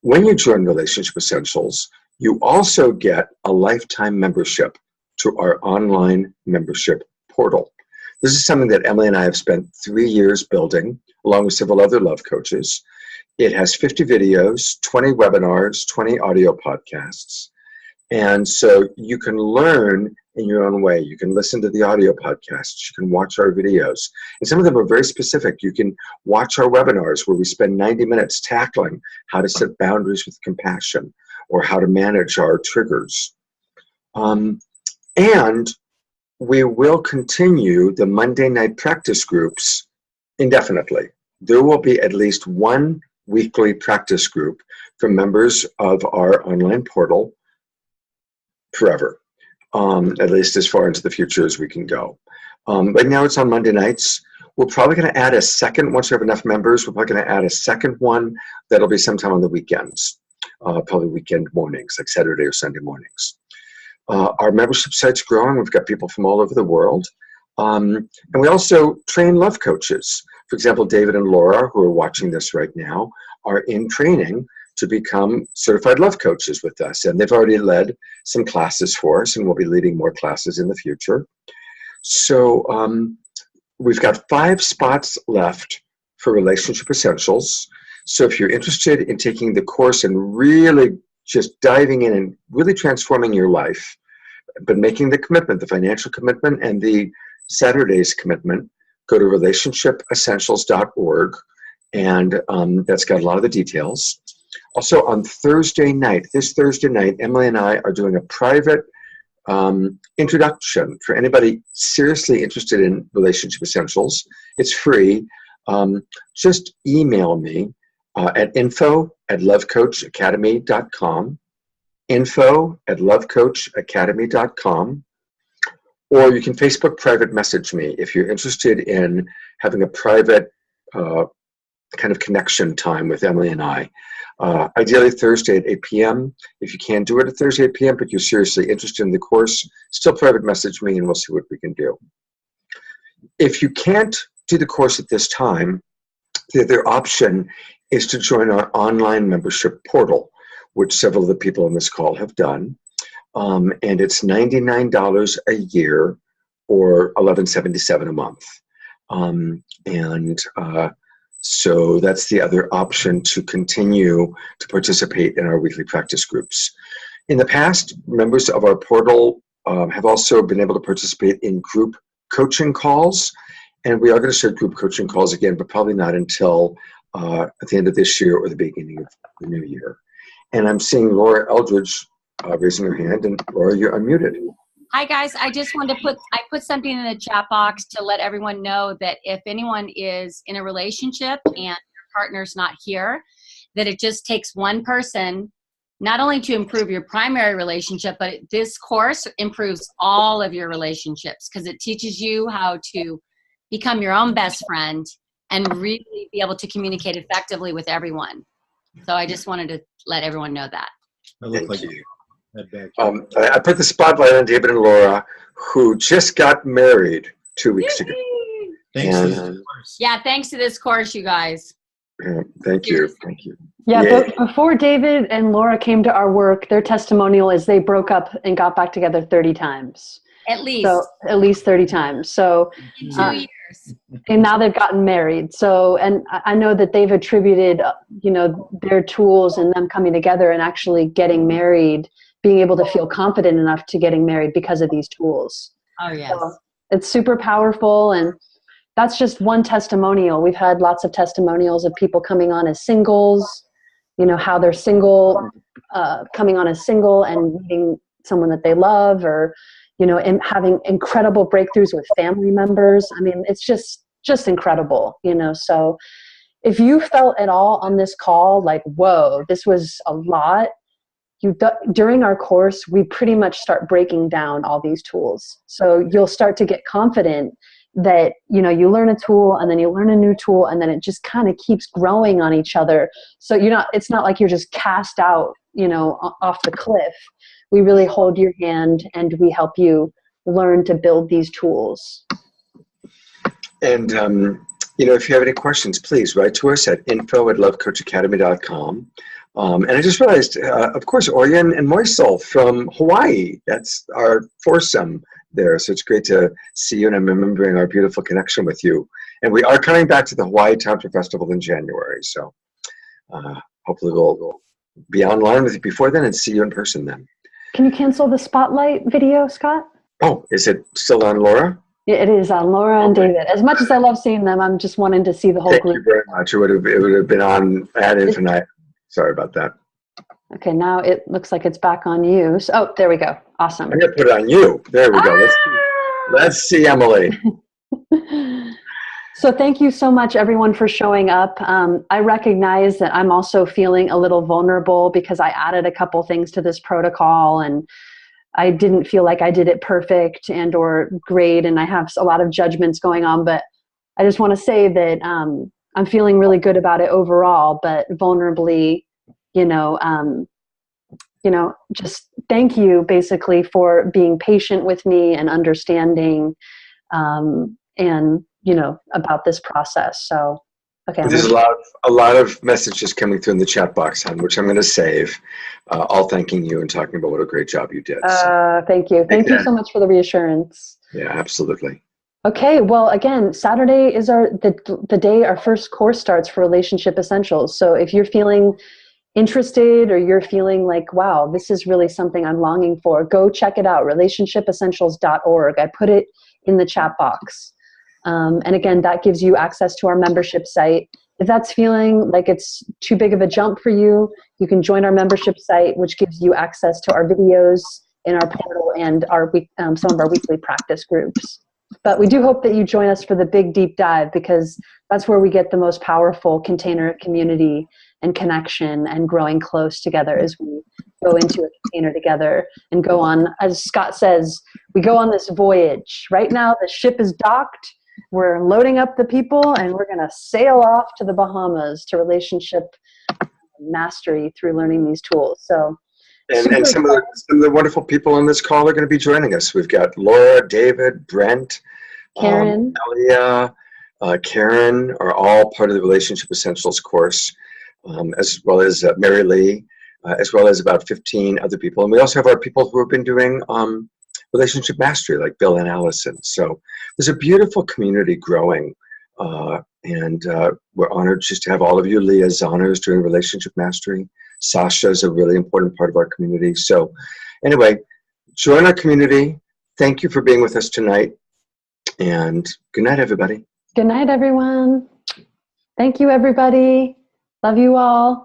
When you join Relationship Essentials, you also get a lifetime membership to our online membership portal. This is something that Emily and I have spent 3 years building, along with several other love coaches. It has 50 videos, 20 webinars, 20 audio podcasts. And so you can learn in your own way. You can listen to the audio podcasts. You can watch our videos. And some of them are very specific. You can watch our webinars where we spend 90 minutes tackling how to set boundaries with compassion or how to manage our triggers. And we will continue the Monday night practice groups indefinitely. There will be at least one weekly practice group for members of our online portal forever, at least as far into the future as we can go. Right now it's on Monday nights. We're probably going to add a second, once we have enough members, we're probably going to add a second one that'll be sometime on the weekends, probably weekend mornings, like Saturday or Sunday mornings. Our membership site's growing. We've got people from all over the world. And we also train love coaches. For example, David and Laura, who are watching this right now, are in training to become certified love coaches with us. And they've already led some classes for us, and we'll be leading more classes in the future. So we've got 5 spots left for Relationship Essentials. So if you're interested in taking the course and really just diving in and really transforming your life, but making the commitment, the financial commitment and the Saturday's commitment, go to relationshipessentials.org, and that's got a lot of the details. Also on Thursday night, this Thursday night, Emily and I are doing a private introduction for anybody seriously interested in Relationship Essentials. It's free. Just email me at info@lovecoachacademy.com, info@lovecoachacademy.com, or you can Facebook private message me if you're interested in having a private kind of connection time with Emily and I. Ideally Thursday at 8 p.m. If you can't do it at Thursday at 8 p.m., but you're seriously interested in the course, still private message me and we'll see what we can do. If you can't do the course at this time, the other option is to join our online membership portal, which several of the people on this call have done. And it's $99 a year or $11.77 a month. So that's the other option to continue to participate in our weekly practice groups. In the past, members of our portal have also been able to participate in group coaching calls. And we are going to start group coaching calls again, but probably not until at the end of this year or the beginning of the new year. And I'm seeing Laura Eldridge raising her hand. And Laura, you're unmuted.
Hi guys, I just wanted to put something in the chat box to let everyone know that if anyone is in a relationship and your partner's not here, that it just takes one person not only to improve your primary relationship, but this course improves all of your relationships because it teaches you how to become your own best friend and really be able to communicate effectively with everyone. So I just wanted to let everyone know that.
I look
Thank
like
you.
I
I put the spotlight on David and Laura, who just got married 2 weeks ago.
Thanks to
And,
this course.
Yeah, thanks to this course, you guys.
thank you. Thank you.
Yeah,
Yay.
but before David and Laura came to our work, their testimonial is they broke up and got back together 30 times.
At least
So at least 30 times. So,
2 years.
and now they've gotten married. So, and I know that they've attributed, their tools and them coming together and actually getting married, being able to feel confident enough to getting married because of these tools.
Oh, yes.
So it's super powerful. And that's just one testimonial. We've had lots of testimonials of people coming on as singles, how they're single, coming on as single and meeting someone that they love, or, and having incredible breakthroughs with family members. I mean, it's just incredible, so if you felt at all on this call, like, whoa, this was a lot, during our course, we pretty much start breaking down all these tools. So you'll start to get confident that, you learn a tool and then you learn a new tool and then it just kind of keeps growing on each other. So it's not like you're just cast out, off the cliff. We really hold your hand and we help you learn to build these tools.
And, if you have any questions, please write to us at info@lovecoachacademy.com. And I just realized, of course, Orion and Moisel from Hawaii, that's our foursome there. So it's great to see you, and I'm remembering our beautiful connection with you. And we are coming back to the Hawaii Tantra Festival in January. So hopefully we'll be online with you before then and see you in person then.
Can you cancel the spotlight video, Scott?
Oh, is it still on, Laura?
Yeah, it is on Laura and
Okay.
David. As much as I love seeing them, I'm just wanting to see the whole
Thank you
group.
very much. It would have been on ad infinitum. Sorry about that.
Okay, now it looks like it's back on you. So, oh, there we go. Awesome.
I'm gonna put it on you. There we go. Let's see, Emily.
So thank you so much, everyone, for showing up. I recognize that I'm also feeling a little vulnerable because I added a couple things to this protocol, and I didn't feel like I did it perfect and or great, and I have a lot of judgments going on. But I just want to say that I'm feeling really good about it overall, but vulnerably, just thank you basically for being patient with me and understanding, about this process. So, okay.
There's a lot of messages coming through in the chat box, hon, which I'm going to save, all thanking you and talking about what a great job you did. So.
Thank you. Thank you so much for the reassurance.
Yeah, absolutely.
Okay, well, again, Saturday is the day our first course starts for Relationship Essentials. So if you're feeling interested or you're feeling like, wow, this is really something I'm longing for, go check it out, relationshipessentials.org. I put it in the chat box. And again, that gives you access to our membership site. If that's feeling like it's too big of a jump for you, you can join our membership site, which gives you access to our videos in our portal and some of our weekly practice groups. But we do hope that you join us for the big deep dive, because that's where we get the most powerful container community and connection and growing close together as we go into a container together and go on, as Scott says, we go on this voyage. Right now, the ship is docked. We're loading up the people, and we're going to sail off to the Bahamas to relationship mastery through learning these tools. So,
and some of the wonderful people on this call are going to be joining us. We've got Laura, David, Brent,
Karen,
Elia, Karen are all part of the Relationship Essentials course, as well as Mary Lee, as well as about 15 other people. And we also have our people who have been doing relationship mastery, like Bill and Allison. So there's a beautiful community growing, and we're honored just to have all of you. Leah's honors doing relationship mastery. Sasha is a really important part of our community. So anyway, join our community. Thank you for being with us tonight. And good night, everybody.
Good night, everyone. Thank you, everybody. Love you all.